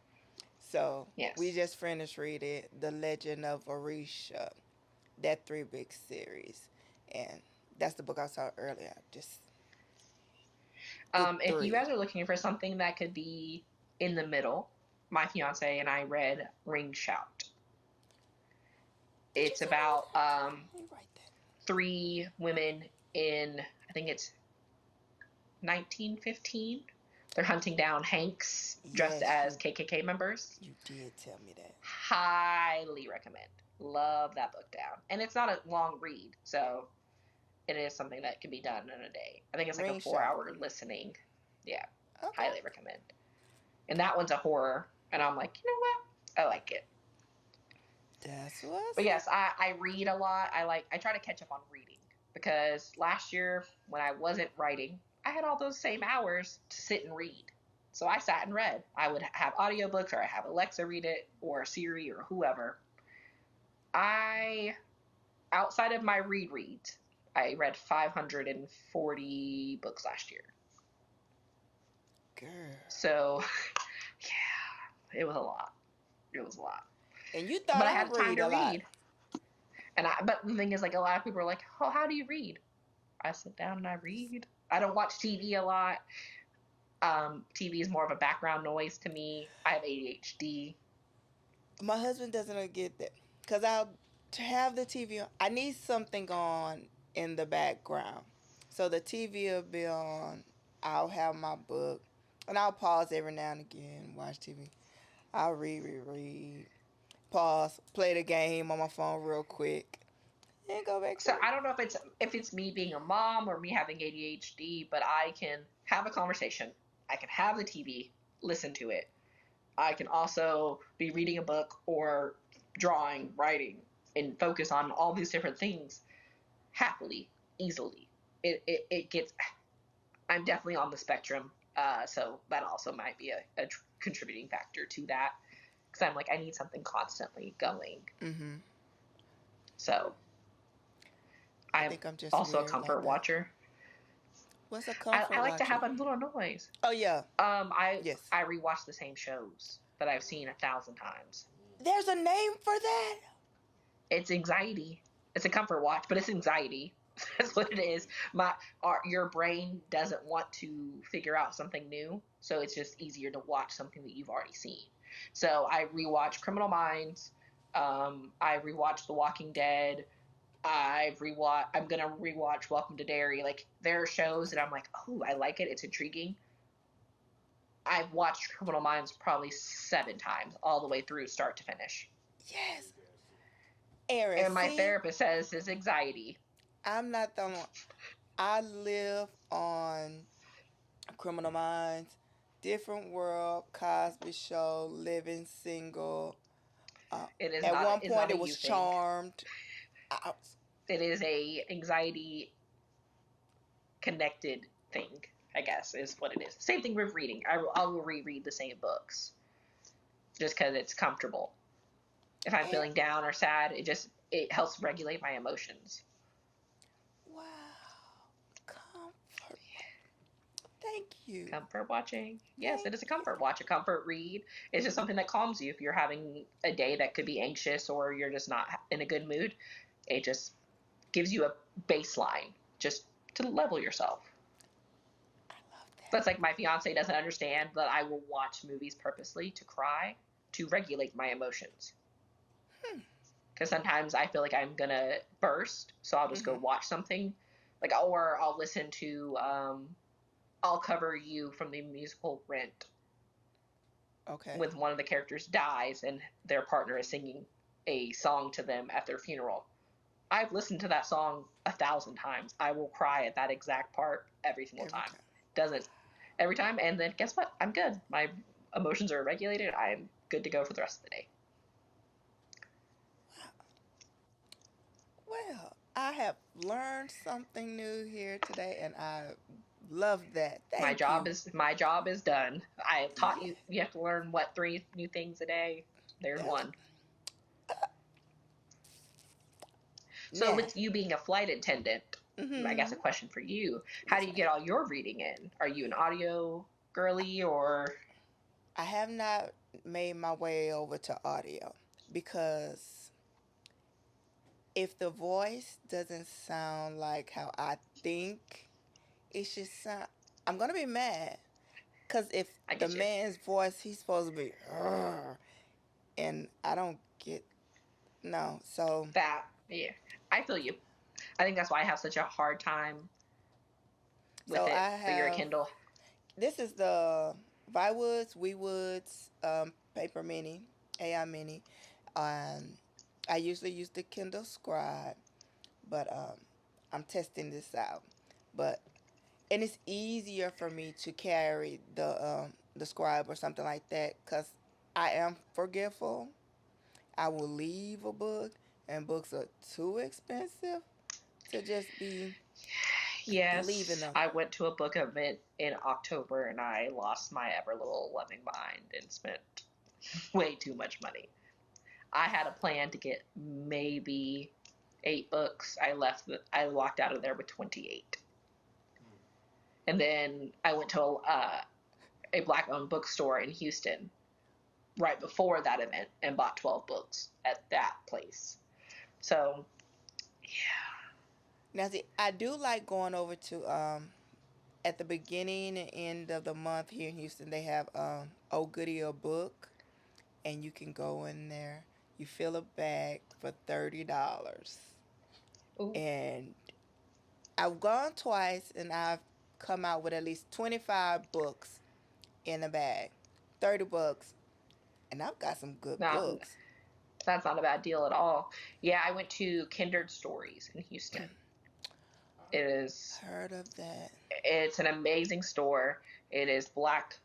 So we Yes. just finished reading The Legend of Orisha, that three big series, and that's the book I saw earlier. Just the If you three. guys are looking for something that could be in the middle, my fiance and I read Ring Shout. Did you It's send me about that? Let me write that. three women in, I think it's 1915. They're hunting down Hanks dressed Yes, as KKK members. you did tell me that. Highly recommend. Love that book down. And it's not a long read, so it is something that can be done in a day. I think it's like a Ring 4 shot. hour listening. Yeah, Okay. highly recommend. And that one's a horror, and I'm like, you know what? I like it. That's But what's up. yes, I read a lot. I try to catch up on reading, because last year when I wasn't writing, I had all those same hours to sit and read. So I sat and read. I would have audiobooks, or I have Alexa read it, or Siri, or whoever. I Outside of my reads, I read 540 books last year. Girl. So yeah, it was a lot. It was a lot. And you But thought I I had time read to a lot. read. But the thing is, like, a lot of people are like, "Oh, how do you read?" I sit down and I read. I don't watch TV a lot. TV is more of a background noise to me. I have ADHD. My husband doesn't get that because I'll to have the TV on. I need something on in the background, so the TV will be on. I'll have my book, and I'll pause every now and again, watch TV. I'll read, pause, play the game on my phone real quick, and go back to So it. I don't know if it's me being a mom or me having ADHD, but I can have a conversation. I can have the TV, listen to it. I can also be reading a book or drawing, writing, and focus on all these different things happily, easily. It gets. I'm definitely on the spectrum, so that also might be a contributing factor to that, because I'm like, I need something constantly going. Mhm. So I I'm think I'm just also a weird like comfort that. watcher. What's a I comfort like to watcher? have a little noise. Oh yeah, I yes. I rewatch the same shows that I've seen 1,000 times. There's a name for that. It's anxiety. It's a comfort watch, but it's anxiety. That's what it is. Your brain doesn't want to figure out something new, so it's just easier to watch something that you've already seen. So I rewatch Criminal Minds. I rewatch The Walking Dead. I'm gonna rewatch Welcome to Dairy. Like, there are shows that I'm like, oh, I like it. It's intriguing. I've watched Criminal Minds probably 7 times, all the way through, start to finish. Yes, Aaron. And my See, therapist says it's anxiety. I'm not the one. I live on Criminal Minds. Different World, Cosby Show, Living Single. Uh, It is at not. one It's point, not a it you was thing. Charmed. I, It is a anxiety connected thing. I guess is what it is. Same thing with reading. I will reread the same books just because it's comfortable. If I'm and feeling down or sad, it helps regulate my emotions. wow, comfort. Thank you. Comfort watching. Yes, Thank it is a you. comfort watch, a comfort read. It's just something that calms you if you're having a day that could be anxious or you're just not in a good mood. It just gives you a baseline just to level yourself. I love that. That's like my fiance doesn't understand that I will watch movies purposely to cry to regulate my emotions. Hmm. Because sometimes I feel like I'm gonna burst, so I'll just go Mm-hmm. watch something, like, or I'll listen to "I'll Cover You" from the musical Rent, Okay. with one of the characters dies and their partner is singing a song to them at their funeral. I've listened to that song 1,000 times. I will cry at that exact part every single Every time. time. Doesn't every time, and then guess what? I'm good. My emotions are regulated. I'm good to go for the rest of the day. Well, I have learned something new here today, and I love that. Thank you. My job is done. I have taught Yeah, you. You have to learn what 3 new things a day. There's that's one. So now. with you being a flight attendant, I guess a Mm-hmm. question for you: how Yes, do you ma'am. get all your reading in? Are you an audio girly or? I have not made my way over to audio because if the voice doesn't sound like how I think it should sound, I'm gonna be mad. Cause if I the get you. man's voice, he's supposed to be, "Arr," and I don't get no. So, That, yeah, I feel you. I think that's why I have such a hard time with so it. I But you're a have. Kindle. This is the Vywoods, WeWoods, Paper Mini, AI Mini. Um, I usually use the Kindle Scribe, but I'm testing this out. But and it's easier for me to carry the Scribe or something like that because I am forgetful. I will leave a book, and books are too expensive to just be leaving Yes, them. I went to a book event in October and I lost my ever little loving mind and spent way too much money. I had a plan to get maybe 8 books. I walked out of there with 28. And then I went to a black owned bookstore in Houston right before that event and bought 12 books at that place. So, Now, see, I do like going over to at the beginning and end of the month here in Houston. They have Oh Goody a book, and you can go in there. You fill a bag for $30, ooh, and I've gone twice, and I've come out with at least 25 books in a bag, 30 books, and I've got some good not, books. that's not a bad deal at all. Yeah, I went to Kindred Stories in Houston. It is Heard of that? it's an amazing store. It is black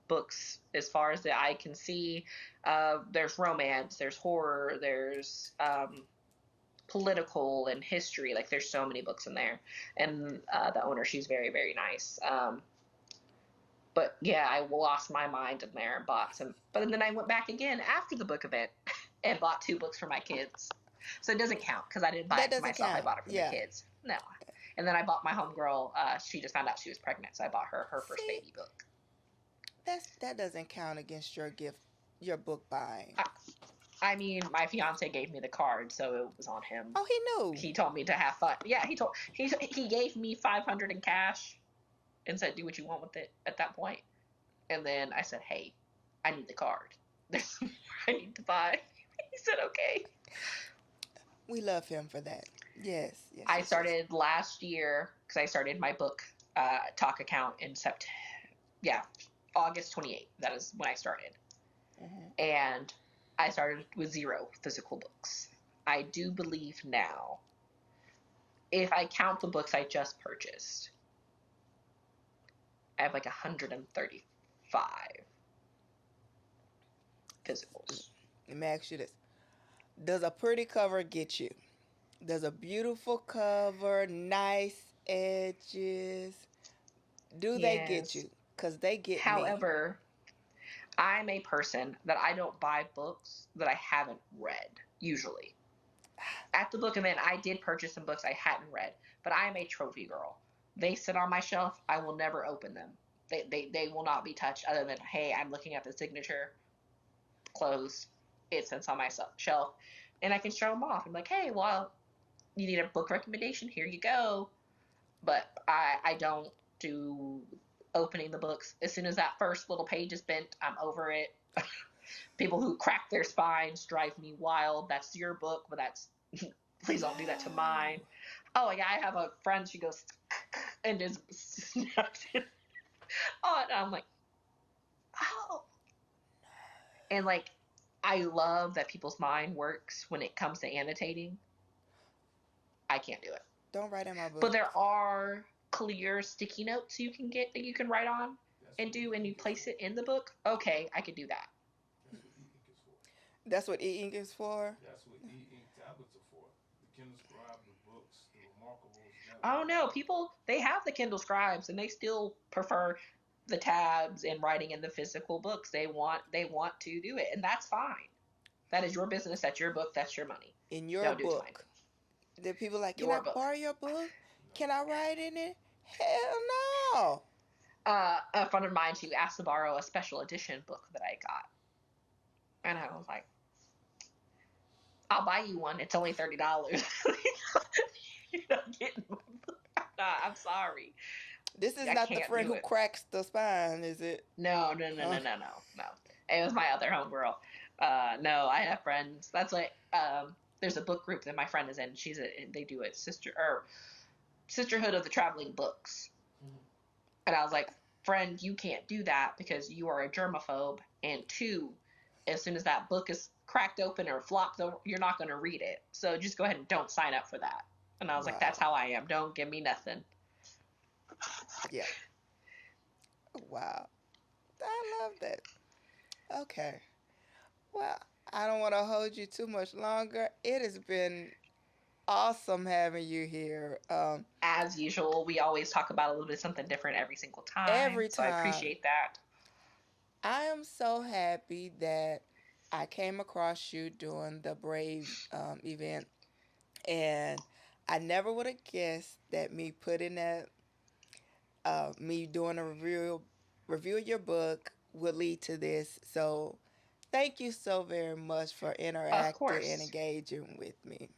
books as far as the eye can see. There's romance, there's horror, there's political and history. Like there's so many books in there, and the owner, she's very very nice. But yeah, I lost my mind in there and bought some. But then I went back again after the book event and bought 2 books for my kids. So it doesn't count because I didn't buy That it for doesn't myself. I count. bought it for the Yeah. kids. No. And then I bought my homegirl. She just found out she was pregnant, so I bought her first See, baby book. that doesn't count against your gift, your book buying. I, I mean, my fiance gave me the card, so it was on him. Oh, he knew. He told me to have fun. Yeah, he gave me 500 in cash and said, "Do what you want with it." At that point, and then I said, "Hey, I need the card. There's more I need to buy." He said, "Okay." We love him for that. Yes, yes, I yes, yes. started last year because I started my book talk account in September. Yeah, August 28th. That is when I started, Hmm. and I started with 0 physical books. I do believe now, if I count the books I just purchased, I have like 130. 5 physicals. Let me ask you this. Does a pretty cover get you? Does a beautiful cover, nice edges, do they get Yes. you? Because they get me. However, I'm a person that I don't buy books that I haven't read, usually. At the book event, I did purchase some books I hadn't read, but I am a trophy girl. They sit on my shelf. I will never open them. They will not be touched other than, hey, I'm looking at the signature, close. It sits on my shelf. And I can show them off. I'm like, hey, well, you need a book recommendation? Here you go. But I don't do opening the books. As soon as that first little page is bent, I'm over it. People who crack their spines drive me wild. That's your book, but that's please don't do that to mine. Oh yeah, I have a friend. She goes and just snaps it on. And I'm like, oh, and like I love that people's mind works when it comes to annotating. I can't do it, Don't write in my but book. there are clear sticky notes you can get that you can write on and do, and you place it in the book. Okay, I could do that. That's what e-ink is for. That's what e-ink tablets are for. The Kindle Scribe, the books, the Remarkables, Oh no, people they have the Kindle Scribes and they still prefer the tabs and writing in the physical books. They want to do it, and that's fine. That is your business. That's your book. That's your money. In your Don't do it to mine. book. The people like, can I Your book. borrow your book? Can I write in it? Hell no. A friend of mine, she asked to borrow a special edition book that I got, and I was like, "I'll buy you one. It's only $30." You're not getting my book. Nah, I'm sorry. This is I not the can't friend do who it. cracks the spine, is it? No, no, no, no, Huh? no, no, no. It was my other homegirl. No, I have friends. That's like there's a book group that my friend is in. They do it Sisterhood of the Traveling Books. And I was like, friend, you can't do that because you are a germaphobe. And 2, as soon as that book is cracked open or flopped over, you're not going to read it. So just go ahead and don't sign up for that. And I was like, that's Wow. how I am. Don't give me nothing. Yeah. Wow. I love that. Okay. Well, I don't want to hold you too much longer. It has been awesome having you here. As usual, we always talk about a little bit of something different every single time. Every So I time. appreciate that. I am so happy that I came across you during the Brave event, and I never would have guessed that me doing a review of your book would lead to this. So, thank you so very much for Of interacting and course, engaging with me.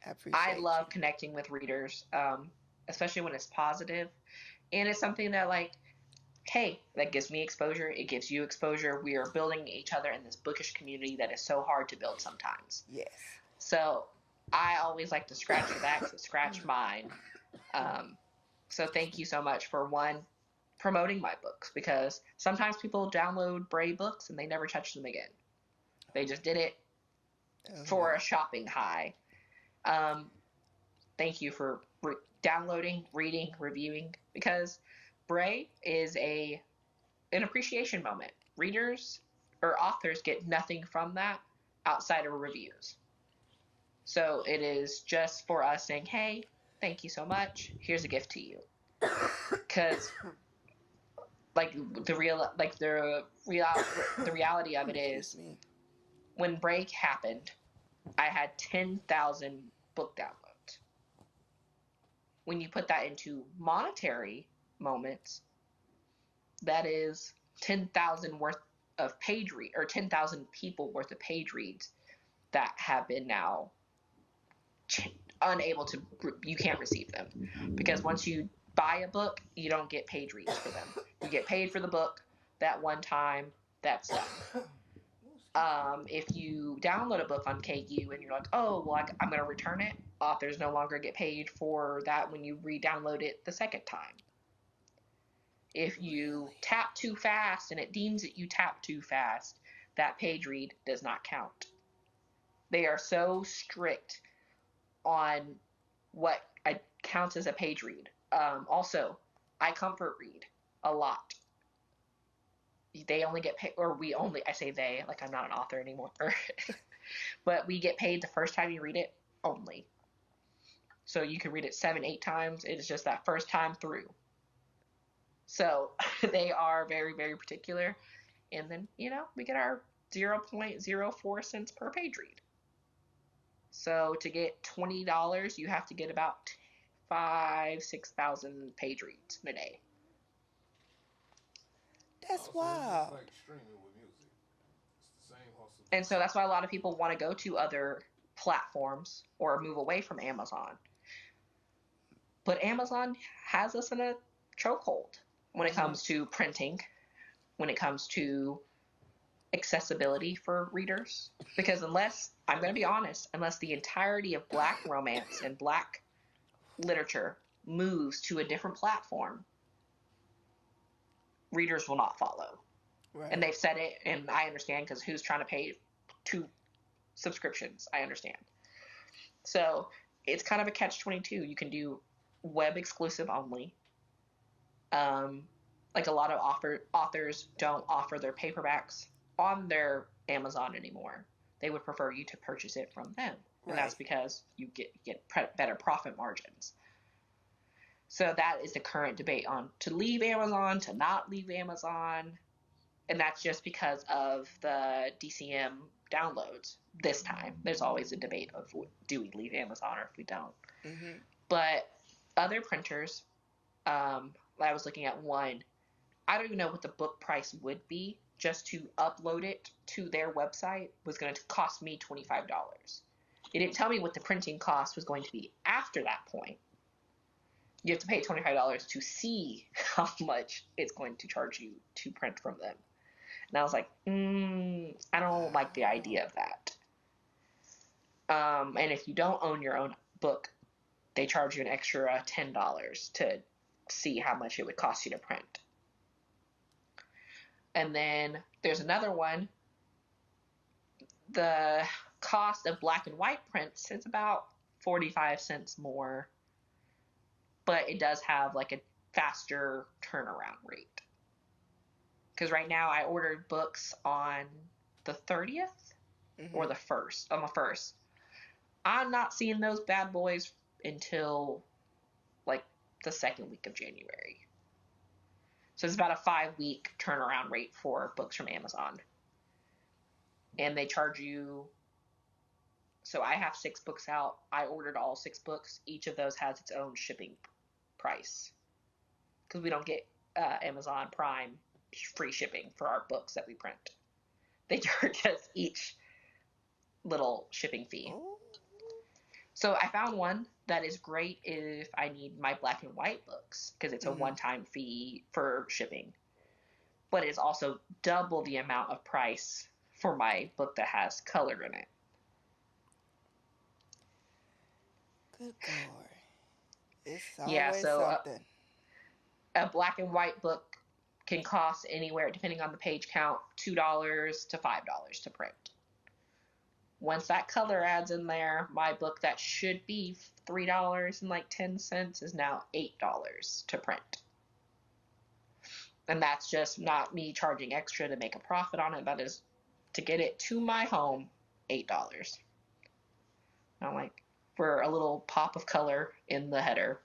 I I appreciate you. love connecting with readers, especially when it's positive. And it's something that, like, hey, that gives me exposure. It gives you exposure. We are building each other in this bookish community that is so hard to build sometimes. Yes. So I always like to scratch your back, so scratch mine. Um, so thank you so much for promoting my books because sometimes people download Bray books and they never touch them again. They just did it for a shopping high. Um, thank you for downloading, reading, reviewing because Bray is an appreciation moment. Readers or authors get nothing from that outside of reviews. So it is just for us saying, hey, thank you so much. Here's a gift to you. Because like the reality of it Excuse is me. when break happened, I had 10,000 book downloads. When you put that into monetary moments, that is 10,000 worth of page read or 10,000 people worth of page reads that have been now unable to, you can't receive them because once you buy a book, you don't get page reads for them. You get paid for the book that one time, that's done. If you download a book on KU and you're like, oh, well, I'm going to return it, authors no longer get paid for that when you re-download it the second time. If you tap too fast and it deems that you tap too fast, that page read does not count. They are so strict on what counts as a page read. Also, I comfort read a lot. they only get paid, or we only, I say they, like I'm not an author anymore, but we get paid the first time you read it only. So you can read it 7, 8 times. It is just that first time through. So they are very, very particular. And then, we get our 0.04 cents per page read. So to get $20, you have to get about 6,000 page reads in a day. That's Oh, so it's just wild. like streaming with music. It's the same hustle. And so that's why a lot of people want to go to other platforms or move away from Amazon. But Amazon has us in a chokehold when it Mm-hmm. comes to printing, when it comes to accessibility for readers. Because I'm going to be honest, unless the entirety of Black romance and Black literature moves to a different platform, readers will not follow. And Right. they've said it, and I understand, because who's trying to pay 2 subscriptions? I understand. So it's kind of a catch-22. You can do web exclusive only. Like a lot of authors don't offer their paperbacks on their Amazon anymore. They would prefer you to purchase it from them, and that's Right. because you get better profit margins. So that is the current debate on to leave Amazon, to not leave Amazon, and that's just because of the DCM downloads. This time, there's always a debate of, do we leave Amazon or if we don't. Mm-hmm. But other printers, I was looking at one. I don't even know what the book price would be just to upload it to their website was going to cost me $25. It didn't tell me what the printing cost was going to be after that point. You have to pay $25 to see how much it's going to charge you to print from them. And I was like, I don't like the idea of that. And if you don't own your own book, they charge you an extra $10 to see how much it would cost you to print. And then there's another one. The cost of black and white prints is about 45 cents more, but it does have like a faster turnaround rate. Because right now I ordered books on the 30th or Mm-hmm. the 1st. On the 1st. I'm not seeing those bad boys until like the second week of January. So it's about a 5-week turnaround rate for books from Amazon. And they charge you. So I have 6 books out. I ordered all 6 books. Each of those has its own shipping price. Because we don't get Amazon Prime free shipping for our books that we print. They charge us each little shipping fee. Oh. So I found one that is great if I need my black and white books, because it's a Mm-hmm. one-time fee for shipping. But it's also double the amount of price for my book that has color in it. Good glory. It's Yeah, always so something. a black and white book can cost anywhere, depending on the page count, $2 to $5 to print. Once that color adds in there, my book that should be $3.10 is now $8 to print. And that's just not me charging extra to make a profit on it. That is to get it to my home, $8. I'm like, for a little pop of color in the header,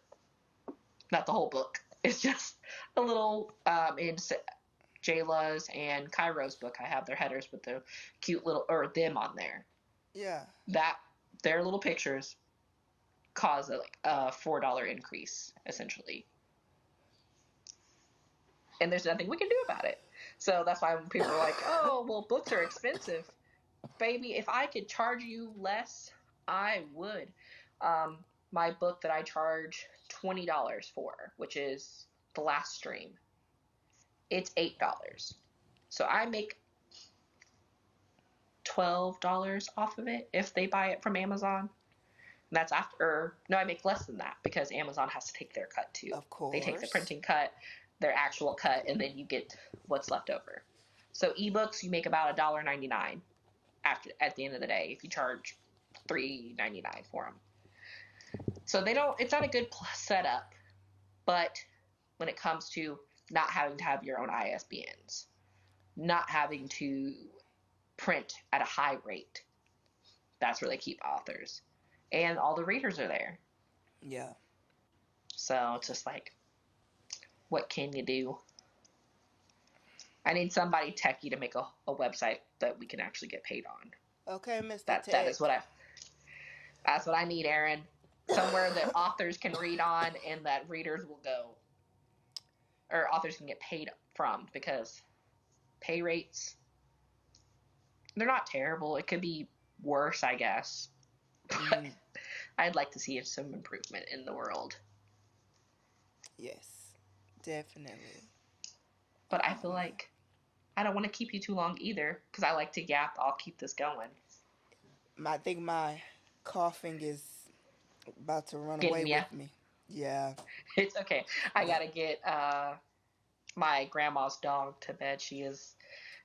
not the whole book. It's just a little in Jayla's and Cairo's book. I have their headers with the cute little, or them on there. Yeah. That their little pictures cause a $4 increase essentially, and there's nothing we can do about it. So that's why when people are like, "Oh, well, books are expensive," baby, if I could charge you less, I would. My book that I charge $20 for, which is The Last Stream, it's $8. So I make $12 off of it if they buy it from Amazon. And that's after, no, I make less than that because Amazon has to take their cut too. Of They take the course. printing cut, their actual cut, and then you get what's left over. So ebooks, you make about $1.99 at the end of the day if you charge $3.99 for them. So it's not a good setup, but when it comes to not having to have your own ISBNs, not having to print at a high rate. That's where they keep authors. And all the readers are there. Yeah. So it's just like, what can you do? I need somebody techie to make a website that we can actually get paid on. Okay, Mr. That is Tech. that's what I need, Aaron. Somewhere that authors can read on and that readers will go, or authors can get paid from, because pay rates, they're not terrible. It could be worse, I guess. But I'd like to see some improvement in the world. Yes, definitely. But I feel like I don't want to keep you too long either, because I like to yap. I'll keep this going. I think my coughing is about to run away Getting ya. with me. Yeah. It's okay. I gotta get my grandma's dog to bed. She is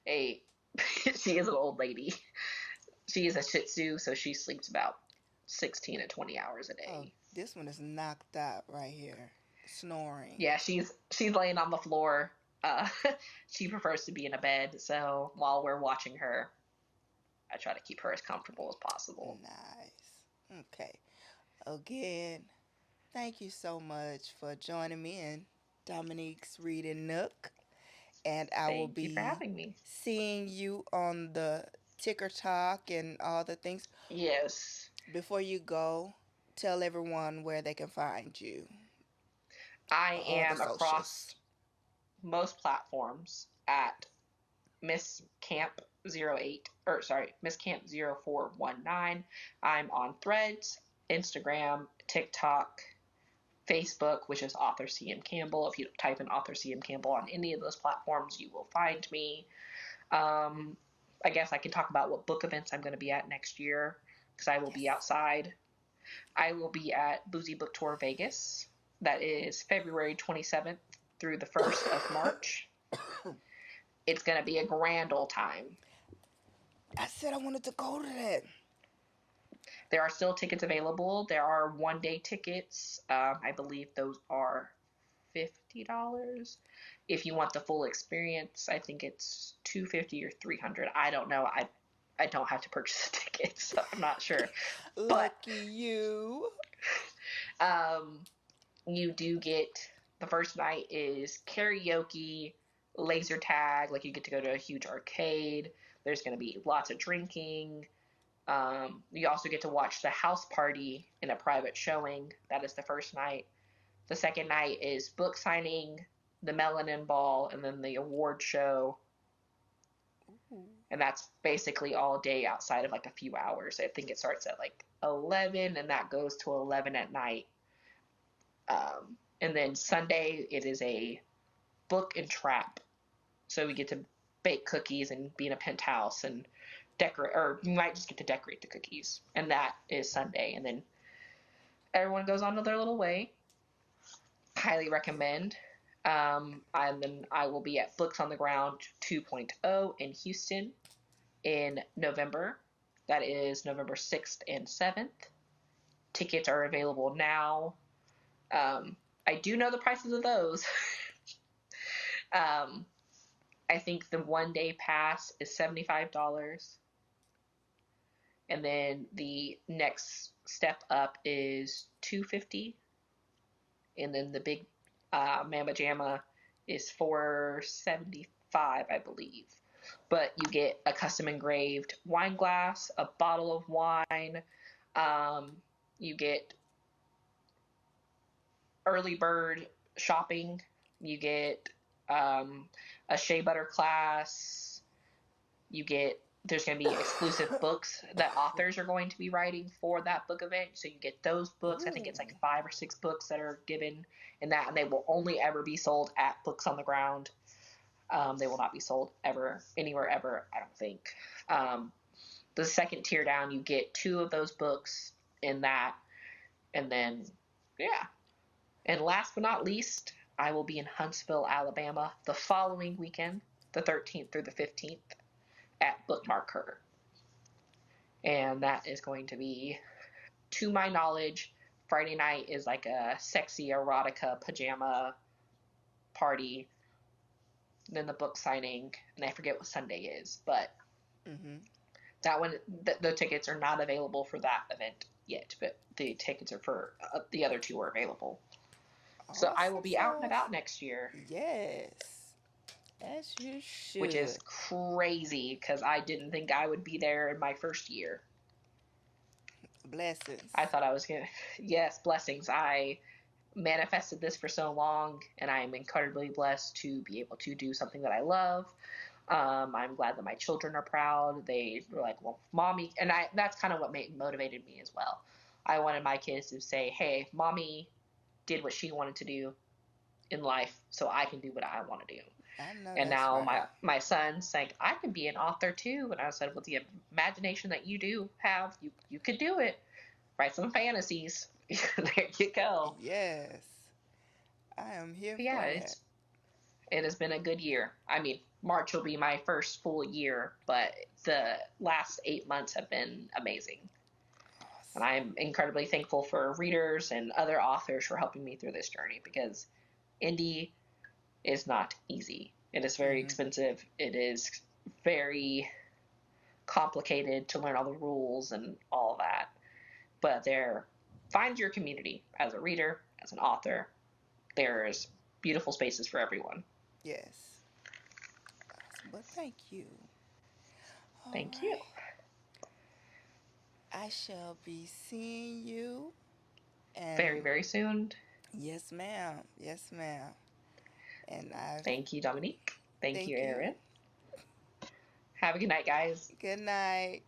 a she is an old lady. She is a Shih Tzu, so she sleeps about 16 to 20 hours a Oh, day. this one is knocked out right here, snoring. Yeah, she's laying on the floor. Uh, she prefers to be in a bed, so while we're watching her, I try to keep her as comfortable as possible. Nice. Okay. Again, thank you so much for joining me in Dominique's Reading Nook. And I will Thank you for be having me. seeing you on the Ticker Talk and all the things. Yes, Before you go, tell everyone where they can find you, I all the am socials. across most platforms at Miss Camp 08, or sorry, Miss Camp 0419. I'm on Threads, Instagram, TikTok, Facebook, which is author CM Campbell. If you type in author CM Campbell on any of those platforms, you will find me. Um, I guess I can talk about what book events I'm going to be at next year, because I will Yes. be outside. I will be at Boozy Book Tour Vegas. That is February 27th through the 1st of March. It's going to be a grand old time. I said I wanted to go to that. There are still tickets available. There are 1 day tickets. I believe those are $50. If you want the full experience, I think it's $250 or $300. I don't know. I don't have to purchase a ticket, so I'm not sure. But Lucky you. um, you do get, the first night is karaoke, laser tag. Like, you get to go to a huge arcade. There's going to be lots of drinking. You also get to watch the house party in a private showing. That is the first night. The second night is book signing, the Melanin Ball, and then the award show. Ooh. And that's basically all day outside of like a few hours. I think it starts at like 11 and that goes to 11 at night. And then Sunday, it is a book and trap. So we get to bake cookies and be in a penthouse and decorate, or you might just get to decorate the cookies. And that is Sunday. And then everyone goes on to their little way. Highly recommend. And then I will be at Books on the Ground 2.0 in Houston in November. That is November 6th and 7th. Tickets are available now. I do know the prices of those. I think the 1 day pass is $75. And then the next step up is $250. And then the big Mama Jamma is $475, I believe. But you get a custom engraved wine glass, a bottle of wine. You get early bird shopping. You get a shea butter class. You get, there's going to be exclusive books that authors are going to be writing for that book event. So you get those books. I think it's like 5 or 6 books that are given in that, and they will only ever be sold at Books on the Ground. They will not be sold ever, anywhere ever, I don't think. The second tier down, you get 2 of those books in that. And then, yeah. And last but not least, I will be in Huntsville, Alabama the following weekend, the 13th through the 15th, at Bookmark Her. And that is going to be, to my knowledge, Friday night is like a sexy erotica pajama party. then the book signing, and I forget what Sunday is, but Mhm. that one, the tickets are not available for that event yet, but the tickets are for the other two are available. So I will Awesome be out and sauce. about next year, Yes, as you which is should. crazy because I didn't think I would be there in my first year. I Blessings. thought I was going to, yes, blessings. I manifested this for so long, and I am incredibly blessed to be able to do something that I love. I'm glad that my children are proud. They were like, "Well, mommy," and that's kind of what motivated me as well. I wanted my kids to say, "Hey, mommy did what she wanted to do in life, so I can do what I want to do." I know And that's now right. my son's saying, "I can be an author too." And I said, "With the imagination that you do have, you could do it. Write some fantasies." There you go. Yes, I am here But yeah, for that. it has been a good year. I mean, March will be my first full year, but the last 8 months have been amazing. And Awesome. I'm incredibly thankful for readers and other authors for helping me through this journey because indie is not easy. It is very Mhm. expensive. It is very complicated to learn all the rules and all that. But there, find your community as a reader, as an author. There's beautiful spaces for everyone. Yes. Awesome. Well, thank you. All Thank you. right. I shall be seeing you. Very, And very soon. yes, ma'am. Yes, ma'am. And I Thank you, Dominique. Thank you, thank you. Erin. Have a good night, guys. Good night.